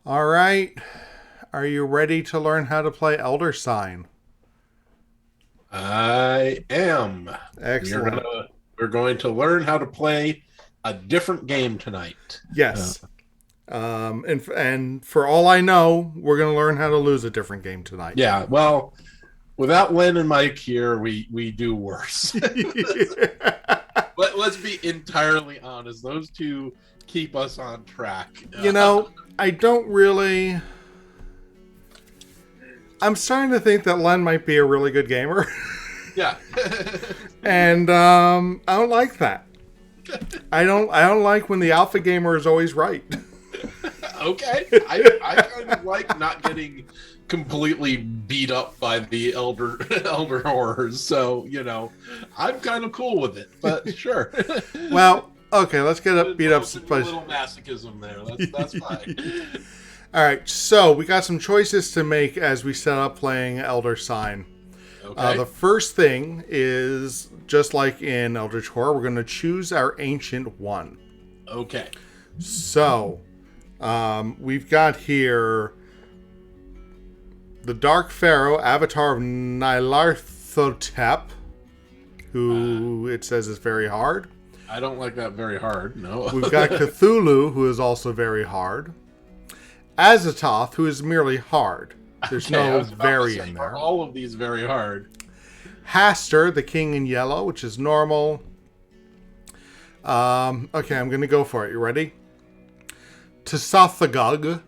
All right. Are you ready to learn how to play Elder Sign? I am. We're Excellent. gonna we're going to learn how to play a different game tonight. Uh, Yes. And for all I know, we're going to learn how to lose a different game tonight. yeah, well, without Len and Mike here, we do worse. Let's be entirely honest; those two keep us on track. you know, I don't really. I'm starting to think that Len might be a really good gamer, Yeah. and I don't like that. I don't. I don't like when the alpha gamer is always right. Okay. I kind of like not getting completely beat up by the elder horrors. So, I'm kind of cool with it. But sure. Well, okay, let's get up beat up. Indulge in a little masochism there. That's fine. All right, so we got some choices to make as we set up playing Elder Sign. Okay. The first thing is, just like in Eldritch Horror, we're going to choose our Ancient One. Okay. So, we've got here the Dark Pharaoh, Avatar of Nyarlathotep, who it says is very hard. I don't like that very hard. No. We've got Cthulhu, who is also very hard. Azathoth, who is merely hard. There's Okay, I no was about to very say, in are there. all of these very hard? Hastur, the King in Yellow, which is normal. Okay, I'm going to go for it. You ready? Tsothagug.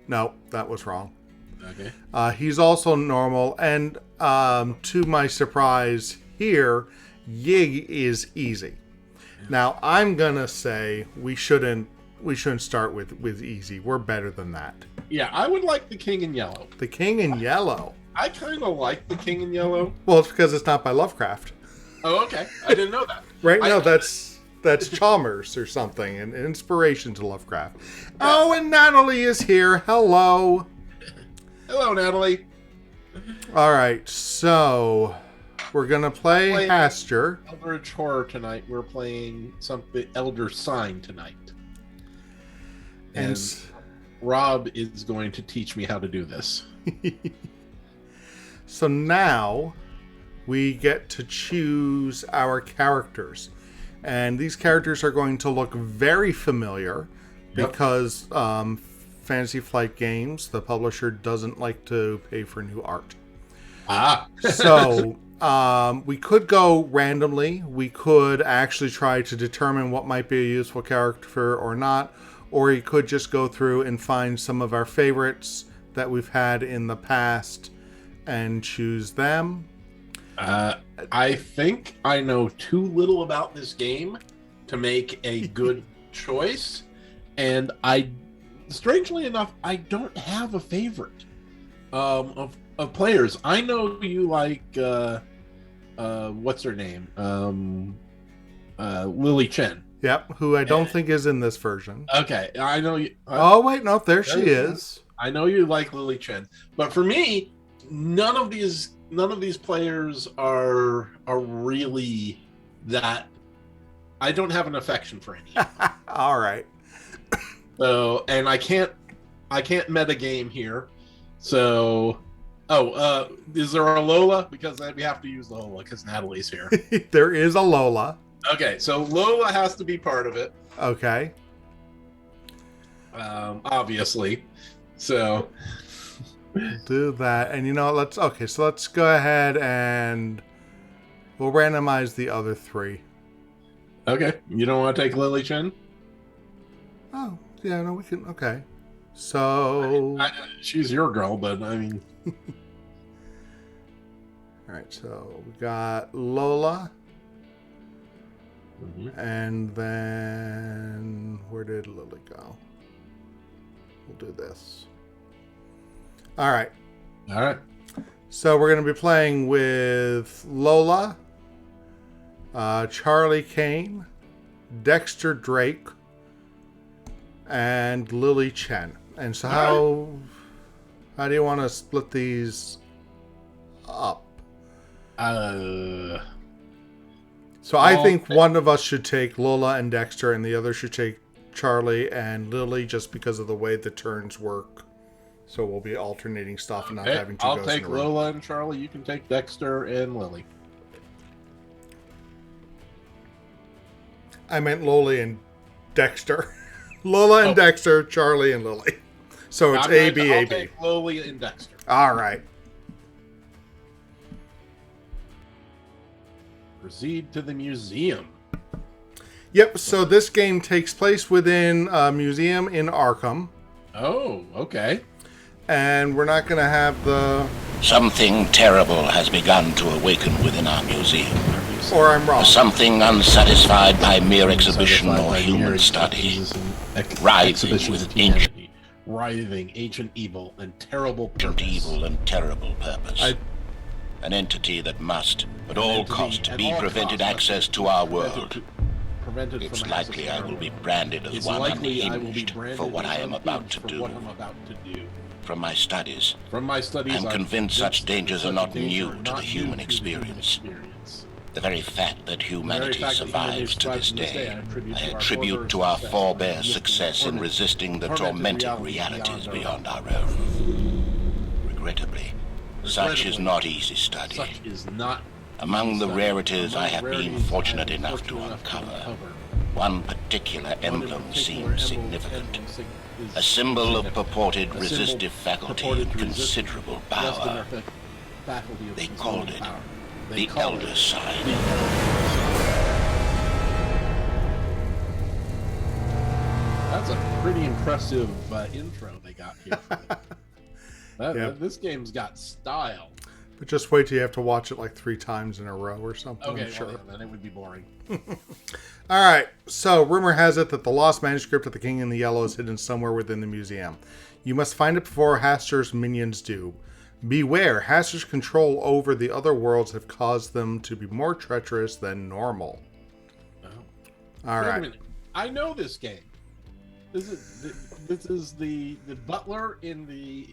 No, that was wrong. Okay. He's also normal. And to my surprise here, Yig is easy. Now, I'm going to say we shouldn't start with easy. We're better than that. Yeah, I would like the King in Yellow. The King in Yellow. I kind of like the King in Yellow. Well, it's because it's not by Lovecraft. Oh, okay. I didn't know that. Right? I- No, that's Chalmers or something, an inspiration to Lovecraft. Oh, and Natalie is here. Hello. Hello, Natalie. All right, so we're gonna play Playing- Hastur. Eldritch Horror tonight. We're playing something Elder Sign tonight. And And Rob is going to teach me how to do this. so now we get to choose our characters. And these characters are going to look very familiar Yep. because Fantasy Flight Games, the publisher, doesn't like to pay for new art. Ah. So we could go randomly. We could actually try to determine what might be a useful character or not. Or you could just go through and find some of our favorites that we've had in the past and choose them. I think I know too little about this game to make a good choice. And strangely enough, I don't have a favorite of players. I know you like what's her name? Lily Chen. Yep, who I don't think is in this version. Okay, I know you. Oh, wait, no, there she There you is. I know you like Lily Chen, but for me, none of these players are really that. I don't have an affection for any. All right. So, and I can't meta game here. So, is there a Lola? Because we have to use Lola because Natalie's here. There is a Lola. Okay, so Lola has to be part of it, Okay. obviously. So, Do that. And let's go ahead and we'll randomize the other three. okay, you don't want to take Lily Chen? Oh, yeah, no, we can. Okay. So, She's your girl, but I mean, all right, so we got Lola. And then where did Lily go? We'll do this. All right. all right. So we're going to be playing with Lola, Charlie Kane, Dexter Drake, and Lily Chen. And so how do you want to split these up? So I think one of us should take Lola and Dexter, and the other should take Charlie and Lily, just because of the way the turns work So we'll be alternating stuff and not Okay, having two I'll ghosts in take a room. Lola and Charlie. You can take Dexter and Lily. I meant Loli and Dexter. Lola and Dexter, Charlie and Lily. So it's A, B, A, I'll B. take Lily and Dexter. All right. Proceed to the museum. Yep, so this game takes place within a museum in Arkham. Oh, okay. And we're not going to have the... Something terrible has begun to awaken within our museum. Or I'm wrong. Something unsatisfied by mere exhibition or human study. Writhing with ancient evil and terrible purpose. evil and terrible purpose. An entity that must, at all cost, be prevented access to our world. It's likely I will be branded as one unhinged for what I am about to do. From my studies, I'm convinced such dangers are not new to the human experience. The very fact that humanity survives to this day, I attribute to our forebears' success in resisting the tormenting realities beyond our own. Regrettably, such is not easy study. Among the rarities I have been fortunate enough to uncover, one particular emblem seems significant. A symbol of purported resistive faculty and considerable power. They called it the Elder Sign. That's a pretty impressive intro they got here. This game's got style. But just wait till you have to watch it like 3 times in a row or something. Okay, I'm sure. well, then it would be boring. All right, so rumor has it that the lost manuscript of the King in the Yellow is hidden somewhere within the museum. You must find it before Hastur's minions do. Beware, Hastur's control over the other worlds have caused them to be more treacherous than normal. Oh. All Wait right. a minute. I know this game. This is the butler in the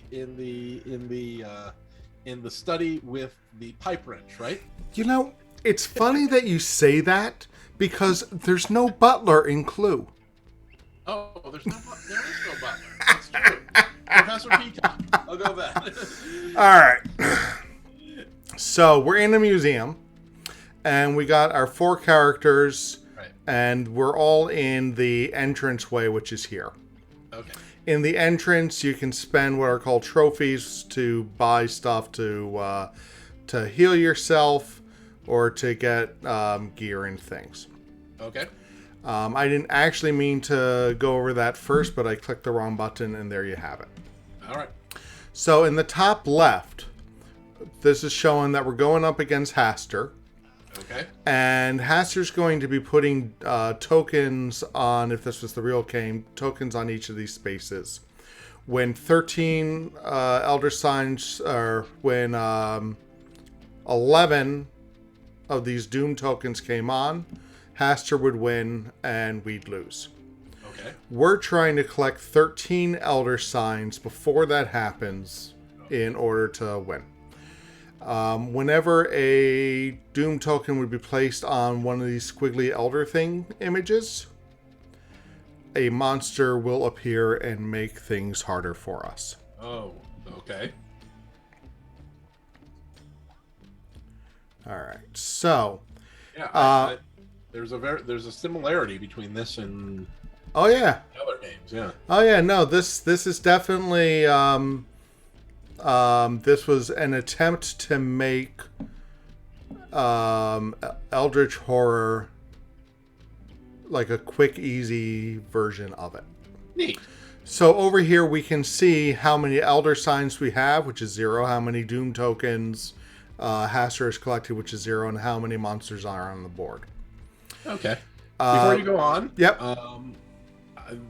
study with the pipe wrench, right? You know, it's funny that you say that because there's no butler in Clue. Oh, there is no butler. That's true. Professor Peacock. I'll go with that. All right. So we're in a museum, and we got our 4 characters, Right. and we're all in the entranceway, which is here. Okay. In the entrance, you can spend what are called trophies to buy stuff to heal yourself or to get gear and things. Okay. I didn't actually mean to go over that first, but I clicked the wrong button, and there you have it. All right. So in the top left, this is showing that we're going up against Hastur. Okay. And Hastur's going to be putting tokens on, if this was the real game, tokens on each of these spaces. When 13 Elder Signs, or when 11 of these Doom tokens came on, Hastur would win and we'd lose. Okay. We're trying to collect 13 Elder Signs before that happens in order to win. Whenever a Doom token would be placed on one of these squiggly Elder Thing images, a monster will appear and make things harder for us. Oh, okay. All right, so... Yeah, there's a similarity between this and oh yeah, other games. Yeah. oh yeah, no, this is definitely this was an attempt to make Eldritch Horror like a quick, easy version of it. Neat. So over here we can see how many Elder Signs we have, which is 0, how many Doom tokens Hastur has collected, which is 0, and how many monsters are on the board. Okay. Before you go on, Yep.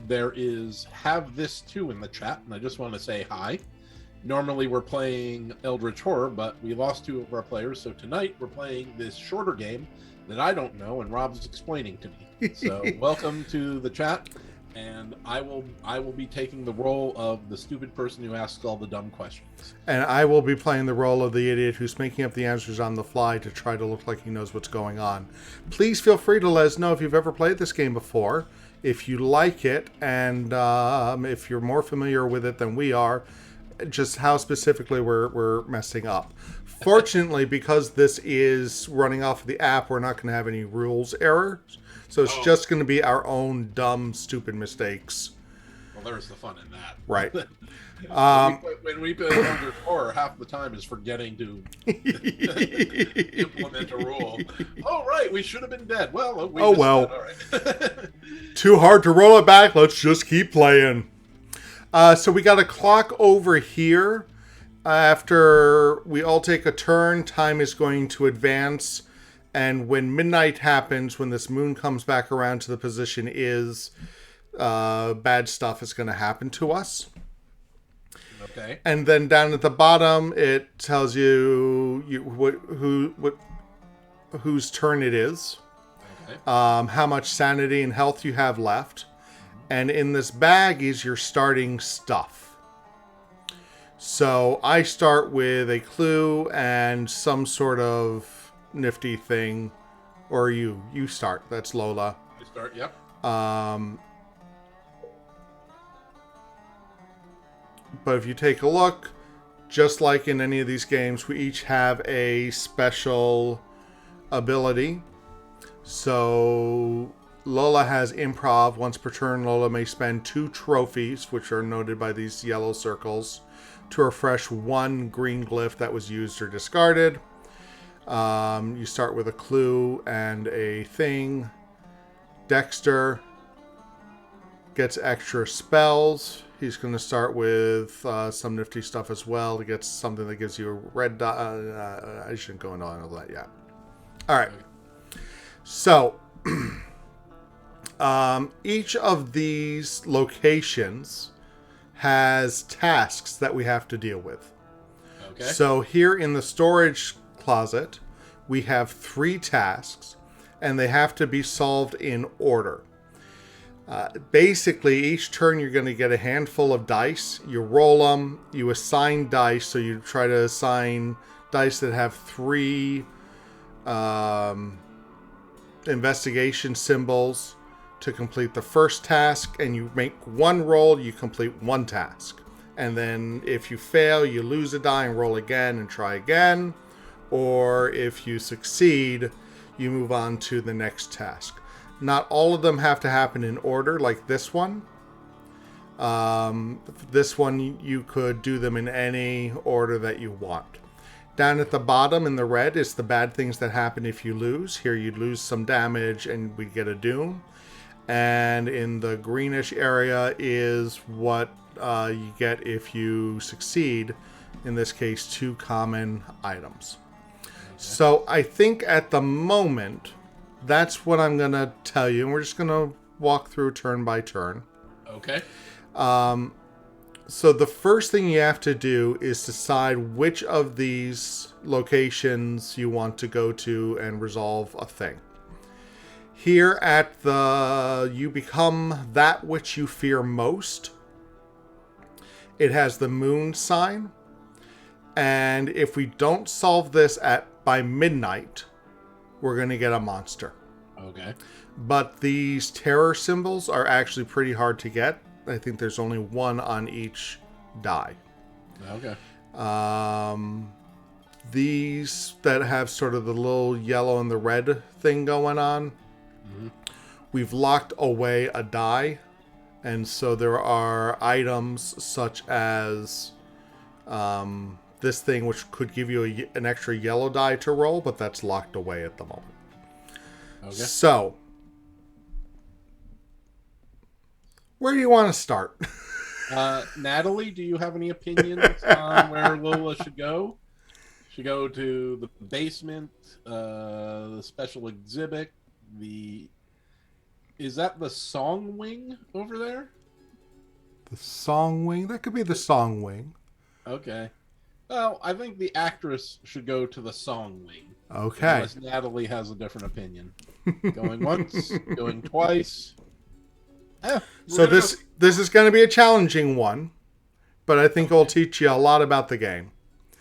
There is Have This Too in the chat, and I just want to say hi. Normally we're playing Eldritch Horror, but we lost 2 of our players, so tonight we're playing this shorter game that I don't know, and Rob's explaining to me. So welcome to the chat, and I will be taking the role of the stupid person who asks all the dumb questions. And I will be playing the role of the idiot who's making up the answers on the fly to try to look like he knows what's going on. Please feel free to let us know if you've ever played this game before, if you like it, and if you're more familiar with it than we are. just how specifically we're messing up. Fortunately, because this is running off of the app, we're not going to have any rules errors. So it's just going to be our own dumb, stupid mistakes. Well, there's the fun in that. Right. When we play Eldritch Horror, half the time is forgetting to implement a rule. Oh, right, we should have been dead. Well, All right. Too hard to roll it back. Let's just keep playing. So we got a clock over here. After we all take a turn, time is going to advance. And when midnight happens, when this moon comes back around to the position bad stuff is going to happen to us. Okay. And then down at the bottom, it tells you whose turn it is, okay. How much sanity and health you have left. And in this bag is your starting stuff. So I start with a clue and some sort of nifty thing, or you start. That's Lola. I start. Yep. But if you take a look, just like in any of these games, we each have a special ability. So Lola has improv. Once per turn, Lola may spend 2 trophies, which are noted by these yellow circles, to refresh 1 green glyph that was used or discarded. You start with a clue and a thing. Dexter gets extra spells. He's going to start with some nifty stuff as well to get something that gives you a red dot. I shouldn't go into all that yet. All right. So, each of these locations has tasks that we have to deal with. Okay. So here in the storage closet, we have 3 tasks, and they have to be solved in order. Basically, each turn you're going to get a handful of dice. You roll them, you assign dice, so you try to assign dice that have 3 investigation symbols to complete the first task, and you make 1 roll, you complete 1 task. And then if you fail, you lose a die and roll again and try again. Or if you succeed, you move on to the next task. Not all of them have to happen in order, like this one. This one, you could do them in any order that you want. Down at the bottom in the red is the bad things that happen if you lose. Here you'd lose some damage and we get a doom. And in the greenish area is what you get if you succeed. In this case, 2 common items. Okay. So I think at the moment, that's what I'm going to tell you. And we're just going to walk through turn by turn. Okay. So the first thing you have to do is decide which of these locations you want to go to and resolve a thing. Here at you become that which you fear most. It has the moon sign. And if we don't solve this by midnight, we're going to get a monster. Okay. But these terror symbols are actually pretty hard to get. I think there's only 1 on each die. Okay. These that have sort of the little yellow and the red thing going on, we've locked away a die. And so there are items such as this thing, which could give you an extra yellow die to roll, but that's locked away at the moment. Okay. So, where do you want to start? Natalie, do you have any opinions on where Lola should go? Should go to the basement, the special exhibit, is that the song wing over there? The song wing? That could be the song wing. Okay. Well, I think the actress should go to the song wing. Okay. Unless Natalie has a different opinion. Going once, going twice. So this is going to be a challenging one, but I think it'll teach you a lot about the game.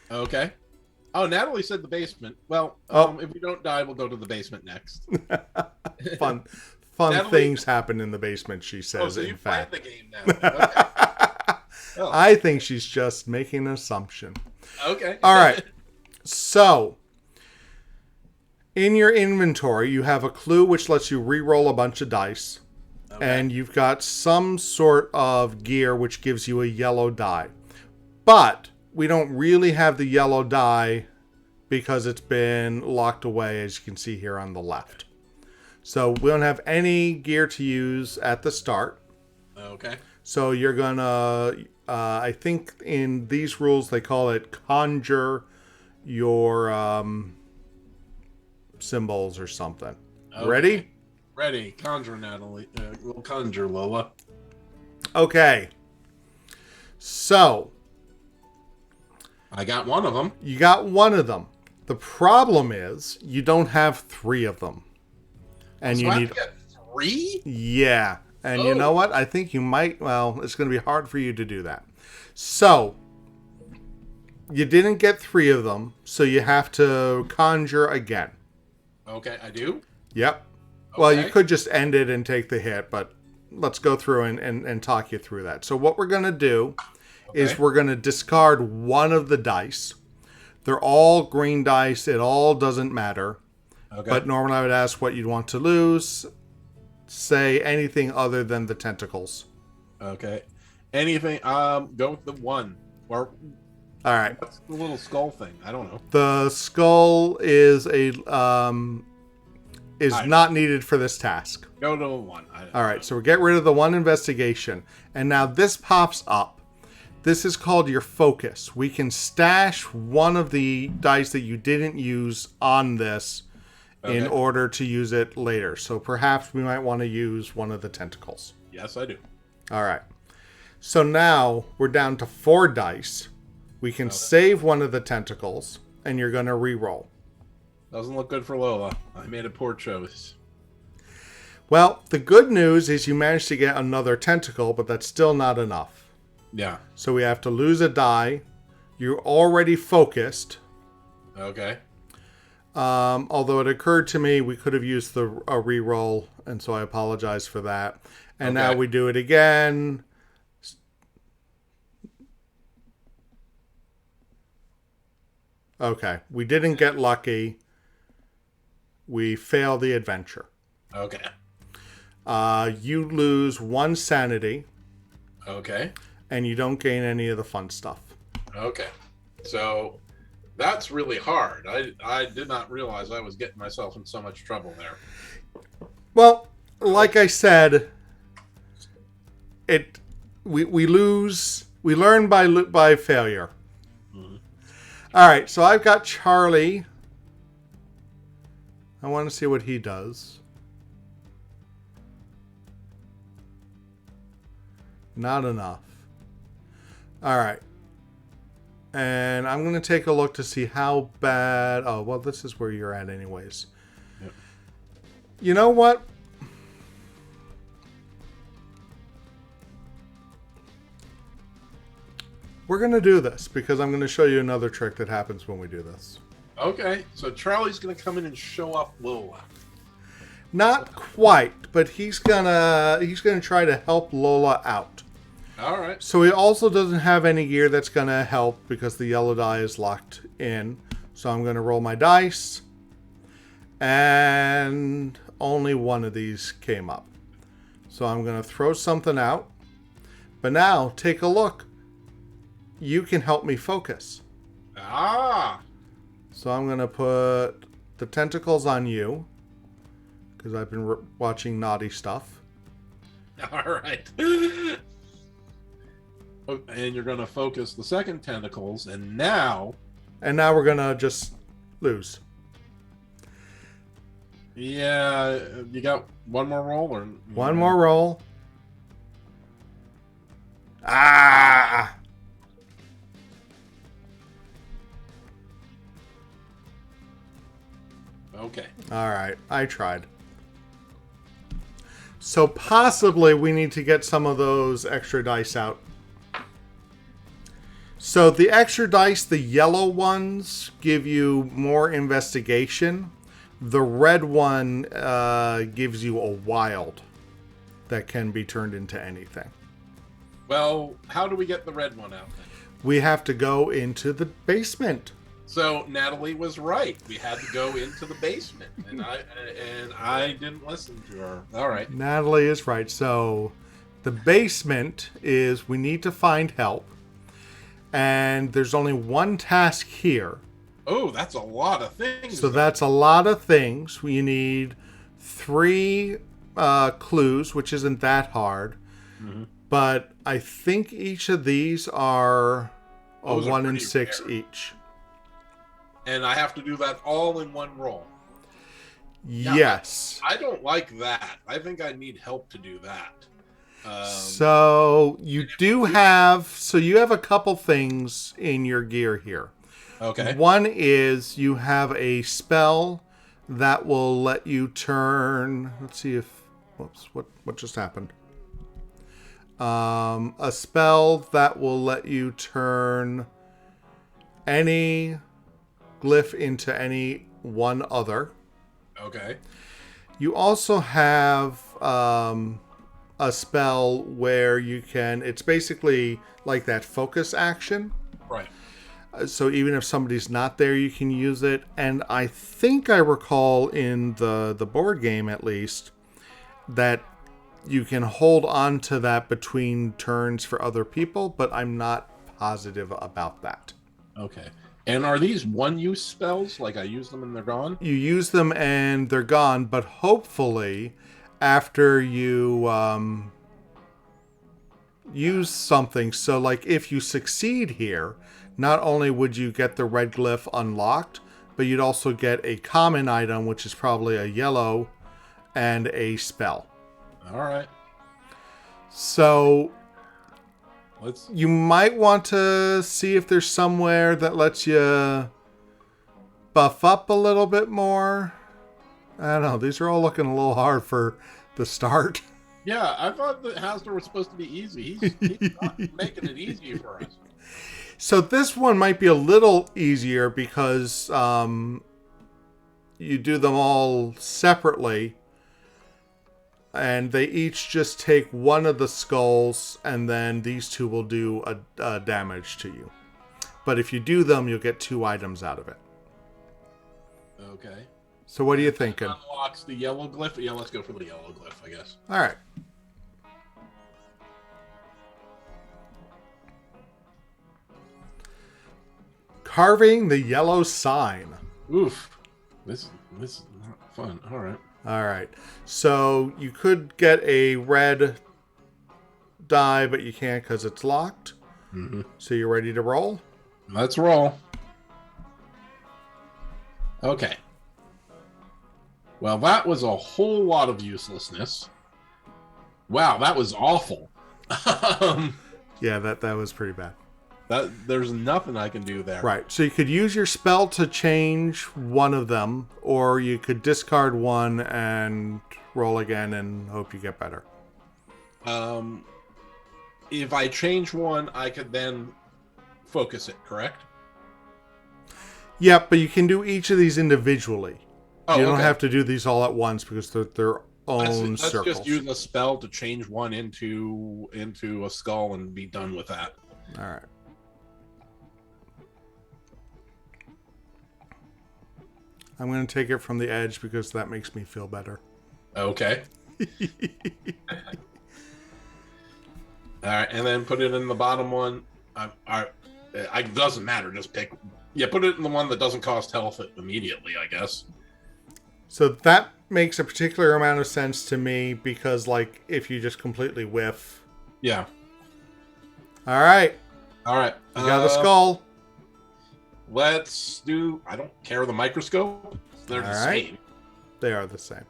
Okay. Oh, Natalie said the basement. Well, if we don't die, we'll go to the basement next. Fun Natalie, things happen in the basement, she says. So in you fact. played the game now. Okay. tell. I think she's just making an assumption. Okay. All right. So, in your inventory, you have a clue which lets you re-roll a bunch of dice. Okay. And you've got some sort of gear which gives you a yellow die. But we don't really have the yellow die because it's been locked away, as you can see here on the left. So we don't have any gear to use at the start. Okay. So you're going to, I think in these rules they call it conjure your symbols or something. Okay. Ready? Ready. Conjure, Natalie. We'll conjure, Lola. Okay. So. I got one of them. You got one of them. The problem is you don't have 3 of them. And so you I need have to get 3? Yeah. And you know what? I think you might, well, it's going to be hard for you to do that. So, you didn't get 3 of them, so you have to conjure again. Okay, I do? Yep. Okay. Well, you could just end it and take the hit, but let's go through and talk you through that. So what we're going to do is we're going to discard one of the dice. They're all green dice. It all doesn't matter. Okay. But normally I would ask what you'd want to lose. Say anything other than the tentacles. Okay. Anything. Go with the 1. Or all right. What's the little skull thing? I don't know. The skull is not needed for this task. Go to 1. All right. So we get rid of the 1 investigation, and now this pops up. This is called your focus. We can stash one of the dice that you didn't use on this. Okay. In order to use it later. So perhaps we might want to use one of the tentacles. Yes, I do. All right. So now we're down to 4 dice. We can save one of the tentacles, and you're going to re-roll. Doesn't look good for Lola. I made a poor choice. Well, the good news is you managed to get another tentacle, but that's still not enough. Yeah. So we have to lose a die. You're already focused. Okay. Although it occurred to me we could have used a re-roll, and so I apologize for that. And now we do it again. Okay, we didn't get lucky. We fail the adventure. Okay. You lose 1 sanity. Okay. And you don't gain any of the fun stuff. Okay. So that's really hard. I did not realize I was getting myself in so much trouble there. Well, like I said, we lose. We learn by failure. Mm-hmm. All right, so I've got Charlie. I want to see what he does. Not enough. All right. And I'm going to take a look to see how bad... Oh, well, this is where you're at anyways. Yep. You know what? We're going to do this because I'm going to show you another trick that happens when we do this. Okay, so Charlie's going to come in and show up Lola. Not quite, but he's gonna try to help Lola out. All right. So he also doesn't have any gear that's going to help because the yellow die is locked in. So I'm going to roll my dice. And only one of these came up. So I'm going to throw something out. But now, take a look. You can help me focus. Ah. So I'm going to put the tentacles on you. Because I've been watching naughty stuff. All right. And you're going to focus the second tentacles, and now we're going to just lose. Yeah, you got one more roll? Or one more roll. Ah! Okay. All right, I tried. So possibly we need to get some of those extra dice out. So the extra dice, the yellow ones, give you more investigation. The red one gives you a wild that can be turned into anything. Well, how do we get the red one out then? We have to go into the basement. So Natalie was right. We had to go into the basement, and I didn't listen to her. All right. Natalie is right. So the basement is we need to find help. And there's only one task here. Oh, that's a lot of things. So that's a lot of things. We need 3 clues, which isn't that hard. Mm-hmm. But I think each of these are a 1 in 6 rare. Each. And I have to do that all in one roll. Yes. I don't like that. I think I need help to do that. So you have a couple things in your gear here. Okay. One is you have a spell that will let you turn. Let's see if. Whoops! What just happened? A spell that will let you turn any glyph into any one other. Okay. You also have a spell where you can. It's basically like that focus action. Right. So even if somebody's not there, you can use it. And I think I recall in the board game, at least, that you can hold on to that between turns for other people, but I'm not positive about that. Okay. And are these one-use spells? Like I use them and they're gone? You use them and they're gone, but hopefully after you use something. So like if you succeed here, not only would you get the red glyph unlocked, but you'd also get a common item, which is probably a yellow, and a spell. All right. So you might want to see if there's somewhere that lets you buff up a little bit more. I don't know. These are all looking a little hard for the start. Yeah, I thought that Hastur was supposed to be easy. He's not making it easy for us. So this one might be a little easier because you do them all separately. And they each just take one of the skulls, and then these 2 will do a damage to you. But if you do them, you'll get 2 items out of it. Okay. So what are you thinking? That unlocks the yellow glyph? Yeah, let's go for the yellow glyph, I guess. All right. Carving the yellow sign. Oof. This is not fun. All right. All right. So you could get a red die, but you can't because it's locked. Mm-hmm. So you're ready to roll? Let's roll. Okay. Well, that was a whole lot of uselessness. Wow, that was awful. Yeah, that was pretty bad. There's nothing I can do there. Right. So you could use your spell to change one of them, or you could discard one and roll again and hope you get better. If I change one, I could then focus it, correct? Yep, but you can do each of these individually. Oh, you don't have to do these all at once because they're their own let's circles. Just use a spell to change one into a skull and be done with that. All right. I'm going to take it from the edge because that makes me feel better. Okay. All right, and then put it in the bottom one. It doesn't matter. Just pick. Yeah, put it in the one that doesn't cost health immediately, I guess. So that makes a particular amount of sense to me because, like, if you just completely whiff. Yeah. All right. You got the skull. Let's do. I don't care the microscope. They're the same. They are the same.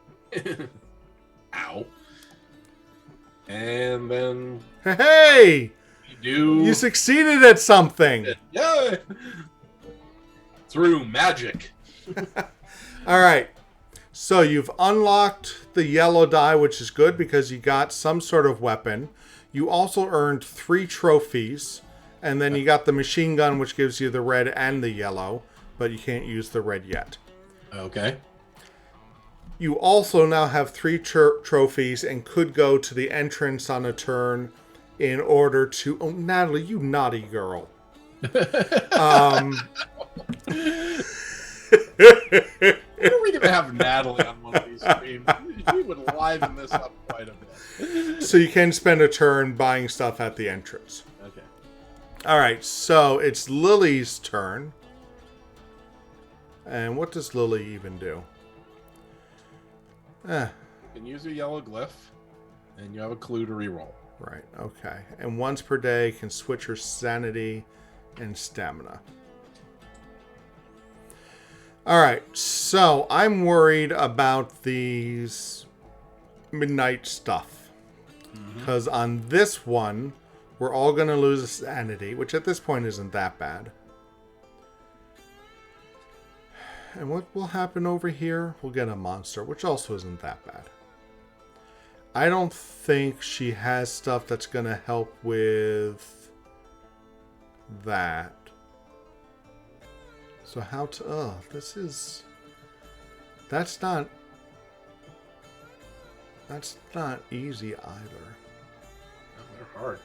Ow. And then. Hey! You succeeded at something. Yeah. Through magic. All right. So you've unlocked the yellow die, which is good because you got some sort of weapon. You also earned 3 trophies. And then you got the machine gun, which gives you the red and the yellow, but you can't use the red yet. Okay. You also now have 3 trophies and could go to the entrance on a turn in order to... Oh, Natalie, you naughty girl. When are we going to have Natalie on one of these streams? She would liven this up quite a bit. So you can spend a turn buying stuff at the entrance. Okay. All right, so it's Lily's turn. And what does Lily even do? You can use your yellow glyph, and you have a clue to reroll. Right, okay. And once per day can switch her sanity and stamina. Alright, so I'm worried about these midnight stuff. Because on this one, we're all going to lose a sanity, which at this point isn't that bad. And what will happen over here? We'll get a monster, which also isn't that bad. I don't think she has stuff that's going to help with that. So how to... Oh, this is... That's not easy either. No, they're hard.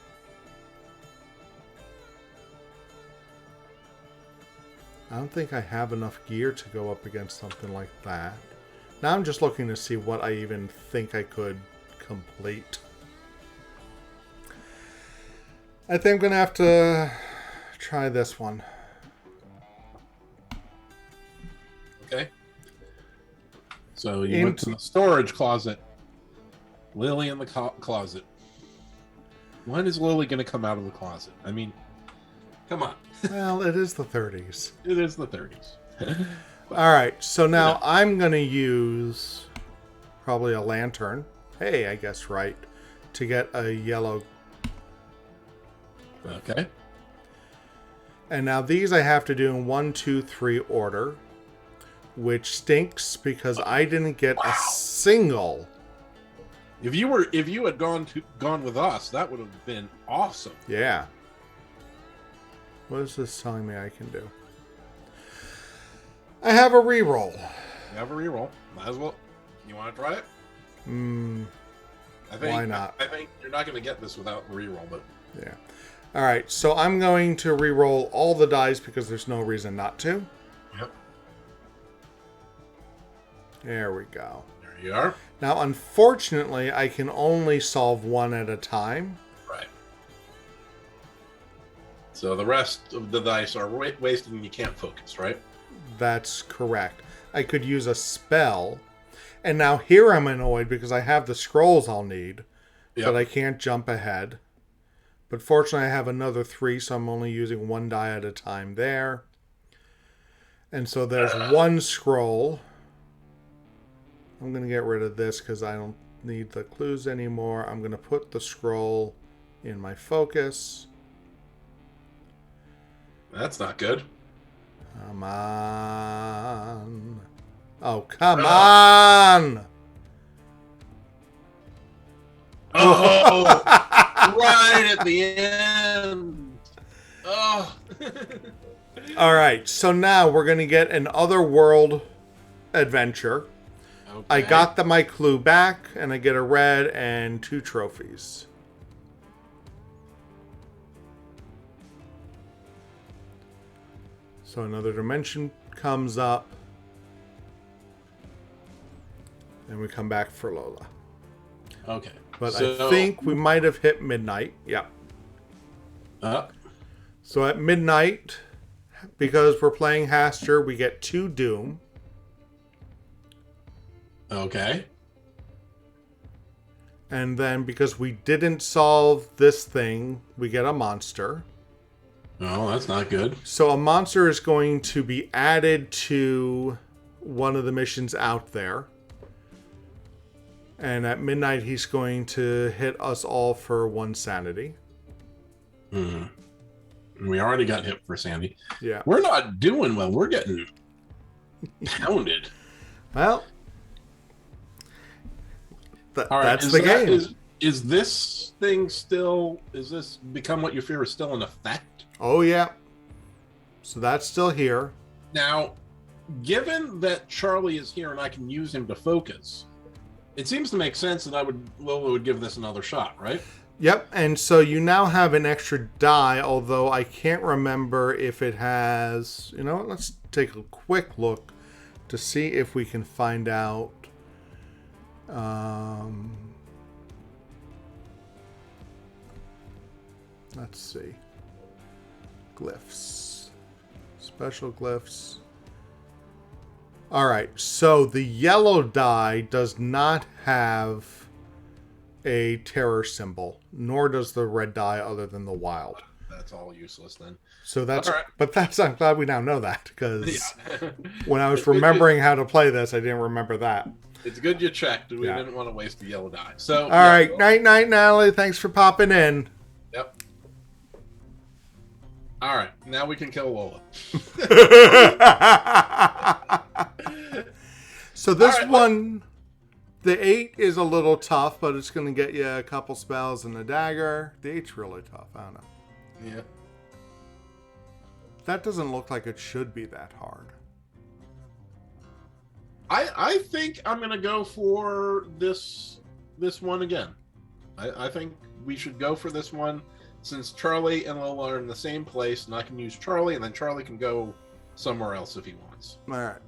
I don't think I have enough gear to go up against something like that. Now I'm just looking to see what I even think I could complete. I think I'm going to have to try this one. Okay. So you went to the storage closet. Lily in the closet. When is Lily going to come out of the closet? I mean, come on. Well, it is the 30s. It is the 30s. All right, so now I'm going to use probably a lantern. Hey, I guess right. To get a yellow. Okay. And now these I have to do in 1, 2, 3 order. Which stinks because I didn't get a single. If you had gone with us, that would have been awesome. Yeah. What is this telling me I can do? I have a reroll. You have a reroll. Might as well. You want to try it? Why not? I think you're not going to get this without a reroll, but... Yeah. All right, so I'm going to reroll all the dice because there's no reason not to. Yep. There we go. There you are. Now, unfortunately, I can only solve one at a time. Right. So the rest of the dice are wasted and you can't focus, right? That's correct. I could use a spell. And now here I'm annoyed because I have the scrolls I'll need. Yep. But I can't jump ahead. But fortunately I have another 3, so I'm only using 1 die at a time there. And so there's 1 scroll. I'm going to get rid of this because I don't need the clues anymore. I'm going to put the scroll in my focus. That's not good. Come on. Oh, come on! Oh, right at the end. Oh. All right, so now we're going to get an otherworld adventure. Okay. I got my clue back, and I get a red and 2 trophies. So another dimension comes up. And we come back for Lola. Okay. But I think we might have hit midnight. Yeah. So at midnight, because we're playing Hastur, we get 2 Doom. Okay. And then because we didn't solve this thing, we get a monster. Oh, that's not good. So a monster is going to be added to one of the missions out there. And at midnight, he's going to hit us all for 1 sanity. We already got hit for sanity. Yeah. We're not doing well. We're getting pounded. Well, that's the game. Is this thing still... Is this become what you fear is still in effect? Oh, yeah. So that's still here. Now, given that Charlie is here and I can use him to focus... It seems to make sense that Lola would give this another shot, right? Yep, and so you now have an extra die, although I can't remember if it has... You know what? Let's take a quick look to see if we can find out. Let's see. Glyphs. Special glyphs. Alright, so the yellow die does not have a terror symbol, nor does the red die other than the wild. That's all useless then. So that's, right. But that's, I'm glad we now know that, because Yeah. when I was remembering how to play this, I didn't remember that. It's good you checked. We didn't want to waste the yellow die. So, all right, night, Natalie. Thanks for popping in. Yep. All right, now we can kill Lola. So this one, the 8 is a little tough, but it's going to get you a couple spells and a dagger. The 8's really tough. I don't know. Yeah. That doesn't look like it should be that hard. I think I'm going to go for this one again. I think we should go for this one since Charlie and Lola are in the same place, and I can use Charlie, and then Charlie can go somewhere else if he wants. All right.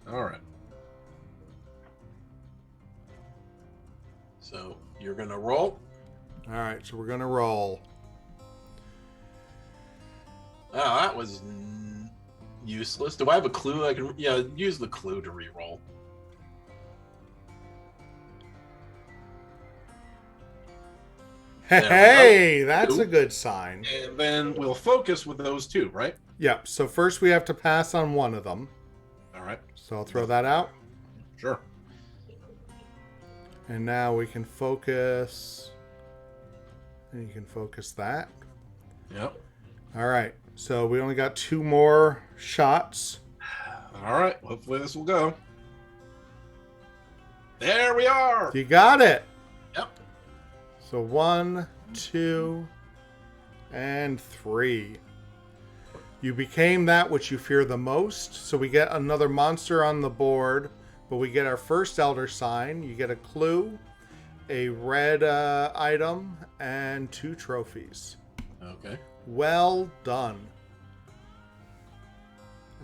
All right. So you're going to roll? All right, so we're going to roll. Oh, that was useless. Do I have a clue? I can, use the clue to re-roll. Hey, that's a good sign. And then we'll focus with those two, right? Yep, so first we have to pass on one of them. All right. So I'll throw that out. Sure. And now we can focus. And you can focus that. Yep. All right. So we only got 2 more shots. All right. Hopefully this will go. There we are. You got it. Yep. So 1, 2, and 3. You became that which you fear the most. So we get another monster on the board. But we get our first Elder Sign. You get a clue, a red item, and 2 trophies. Okay. Well done.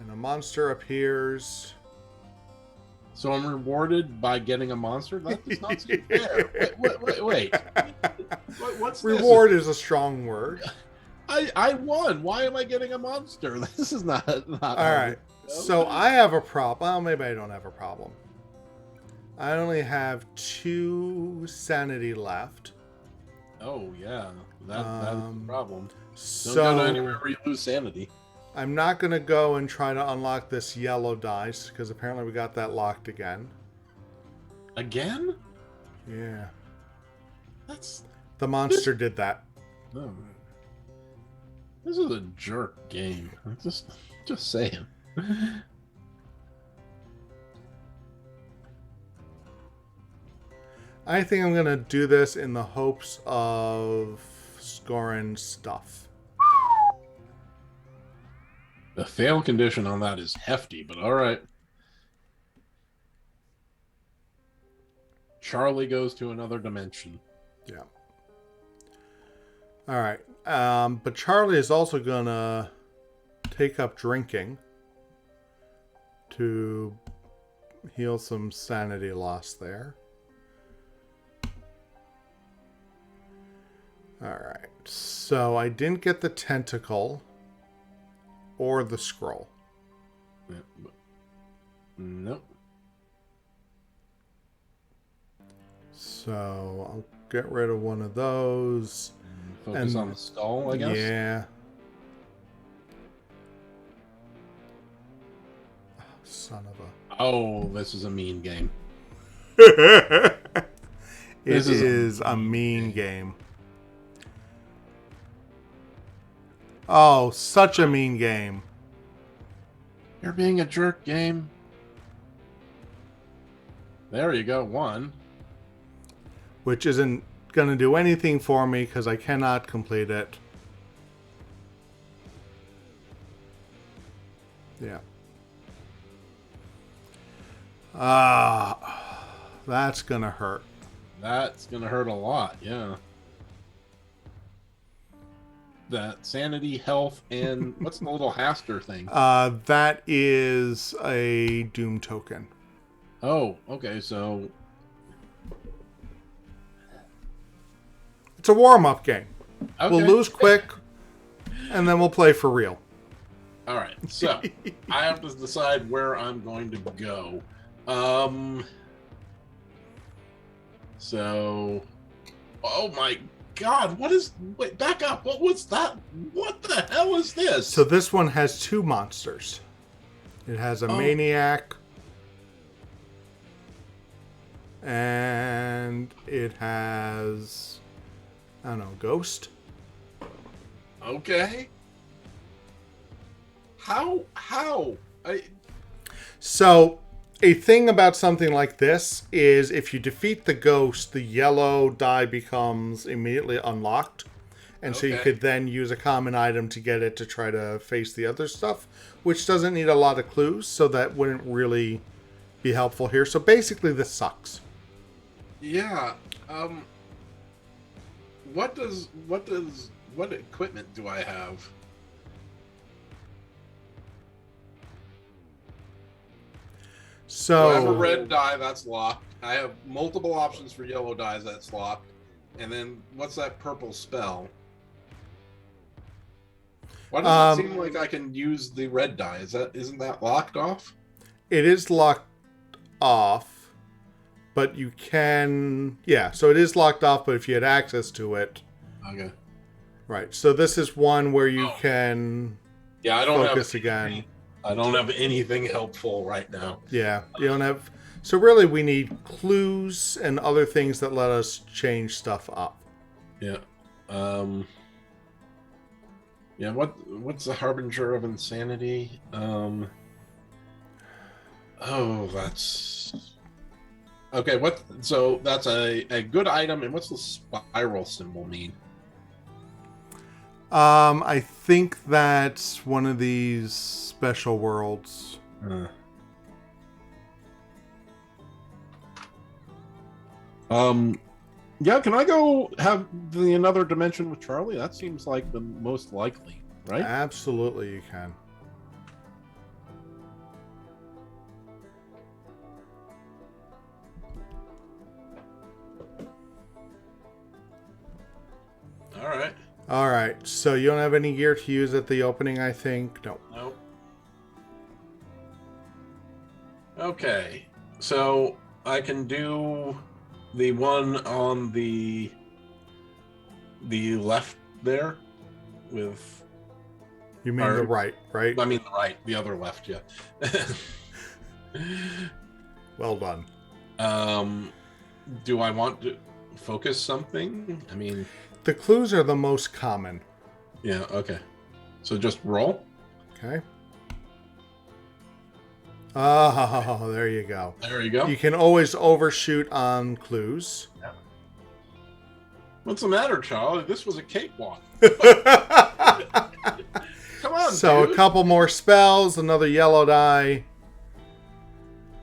And a monster appears. So I'm rewarded by getting a monster? That does not seem fair. Wait. What's Reward is a strong word. I won. Why am I getting a monster? This is not all right. So I have a problem. Well, maybe I don't have a problem. I only have 2 sanity left. Oh, yeah. That is the problem. So don't go anywhere where you lose sanity. I'm not going to go and try to unlock this yellow dice, because apparently we got that locked again. Again? Yeah. That's... The monster did that. No. This is a jerk game. Just saying. I think I'm going to do this in the hopes of scoring stuff. The fail condition on that is hefty, but all right. Charlie goes to another dimension. Yeah. All right. But Charlie is also going to take up drinking to heal some sanity loss there. All right. So I didn't get the tentacle or the scroll. Nope. So I'll get rid of one of those. Focus on the skull, I guess? Yeah. Oh, son of a... Oh, this is a mean game. It is a mean game. Oh, such a mean game. You're being a jerk, game. There you go, 1. Which isn't going to do anything for me because I cannot complete it. Yeah. Ah, that's gonna hurt. That's gonna hurt a lot, yeah. That sanity, health, and what's the little Hastur thing? That is a doom token. Oh, okay, so It's a warm-up game. okay. We'll lose quick, and then we'll play for real. All right, so I have to decide where I'm going to go. So, oh my God, what is? Wait, back up. What was that? What the hell is this? So this one has 2 monsters. It has a maniac, and it has, I don't know, ghost. Okay. How? So, a thing about something like this is if you defeat the ghost, the yellow die becomes immediately unlocked. And so you could then use a common item to get it to try to face the other stuff, which doesn't need a lot of clues, so that wouldn't really be helpful here. So basically, this sucks. Yeah. What equipment do I have? So I have a red die that's locked. I have multiple options for yellow dies that's locked. And then what's that purple spell? Why does it seem like I can use the red die? Isn't that locked off? It is locked off, but you can... Yeah, so it is locked off, but if you had access to it... Okay. Right, so this is one where you can I don't focus again. I don't have anything helpful right now. Yeah, you don't have... So really we need clues and other things that let us change stuff up. Yeah. Yeah, what's the harbinger of insanity? Oh, that's... Okay, so that's a good item, and what's the spiral symbol mean? I think that's one of these special worlds. Yeah, can I go have the another dimension with Charlie? That seems like the most likely, right? Absolutely, you can. All right. So you don't have any gear to use at the opening, I think? No. Nope. Okay. So I can do the one on the left there with... You mean the right, right? I mean the right. The other left, yeah. Well done. Do I want to focus something? I mean... The clues are the most common. Yeah, okay. So just roll? Okay. Oh, there you go. There you go. You can always overshoot on clues. Yeah. What's the matter, Charlie? This was a cakewalk. Come on, So dude. a couple more spells, another yellow die.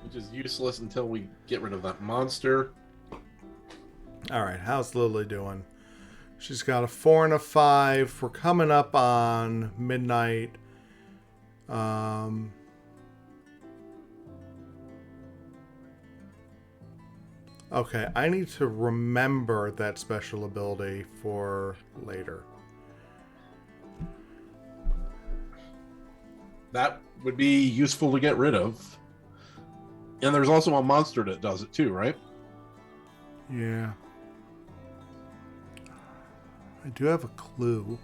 Which is useless until we get rid of that monster. All right, how's Lily doing? She's got a 4 and a 5. We're coming up on midnight. Okay, I need to remember that special ability for later. That would be useful to get rid of. And there's also a monster that does it too, right? Yeah. I do have a clue.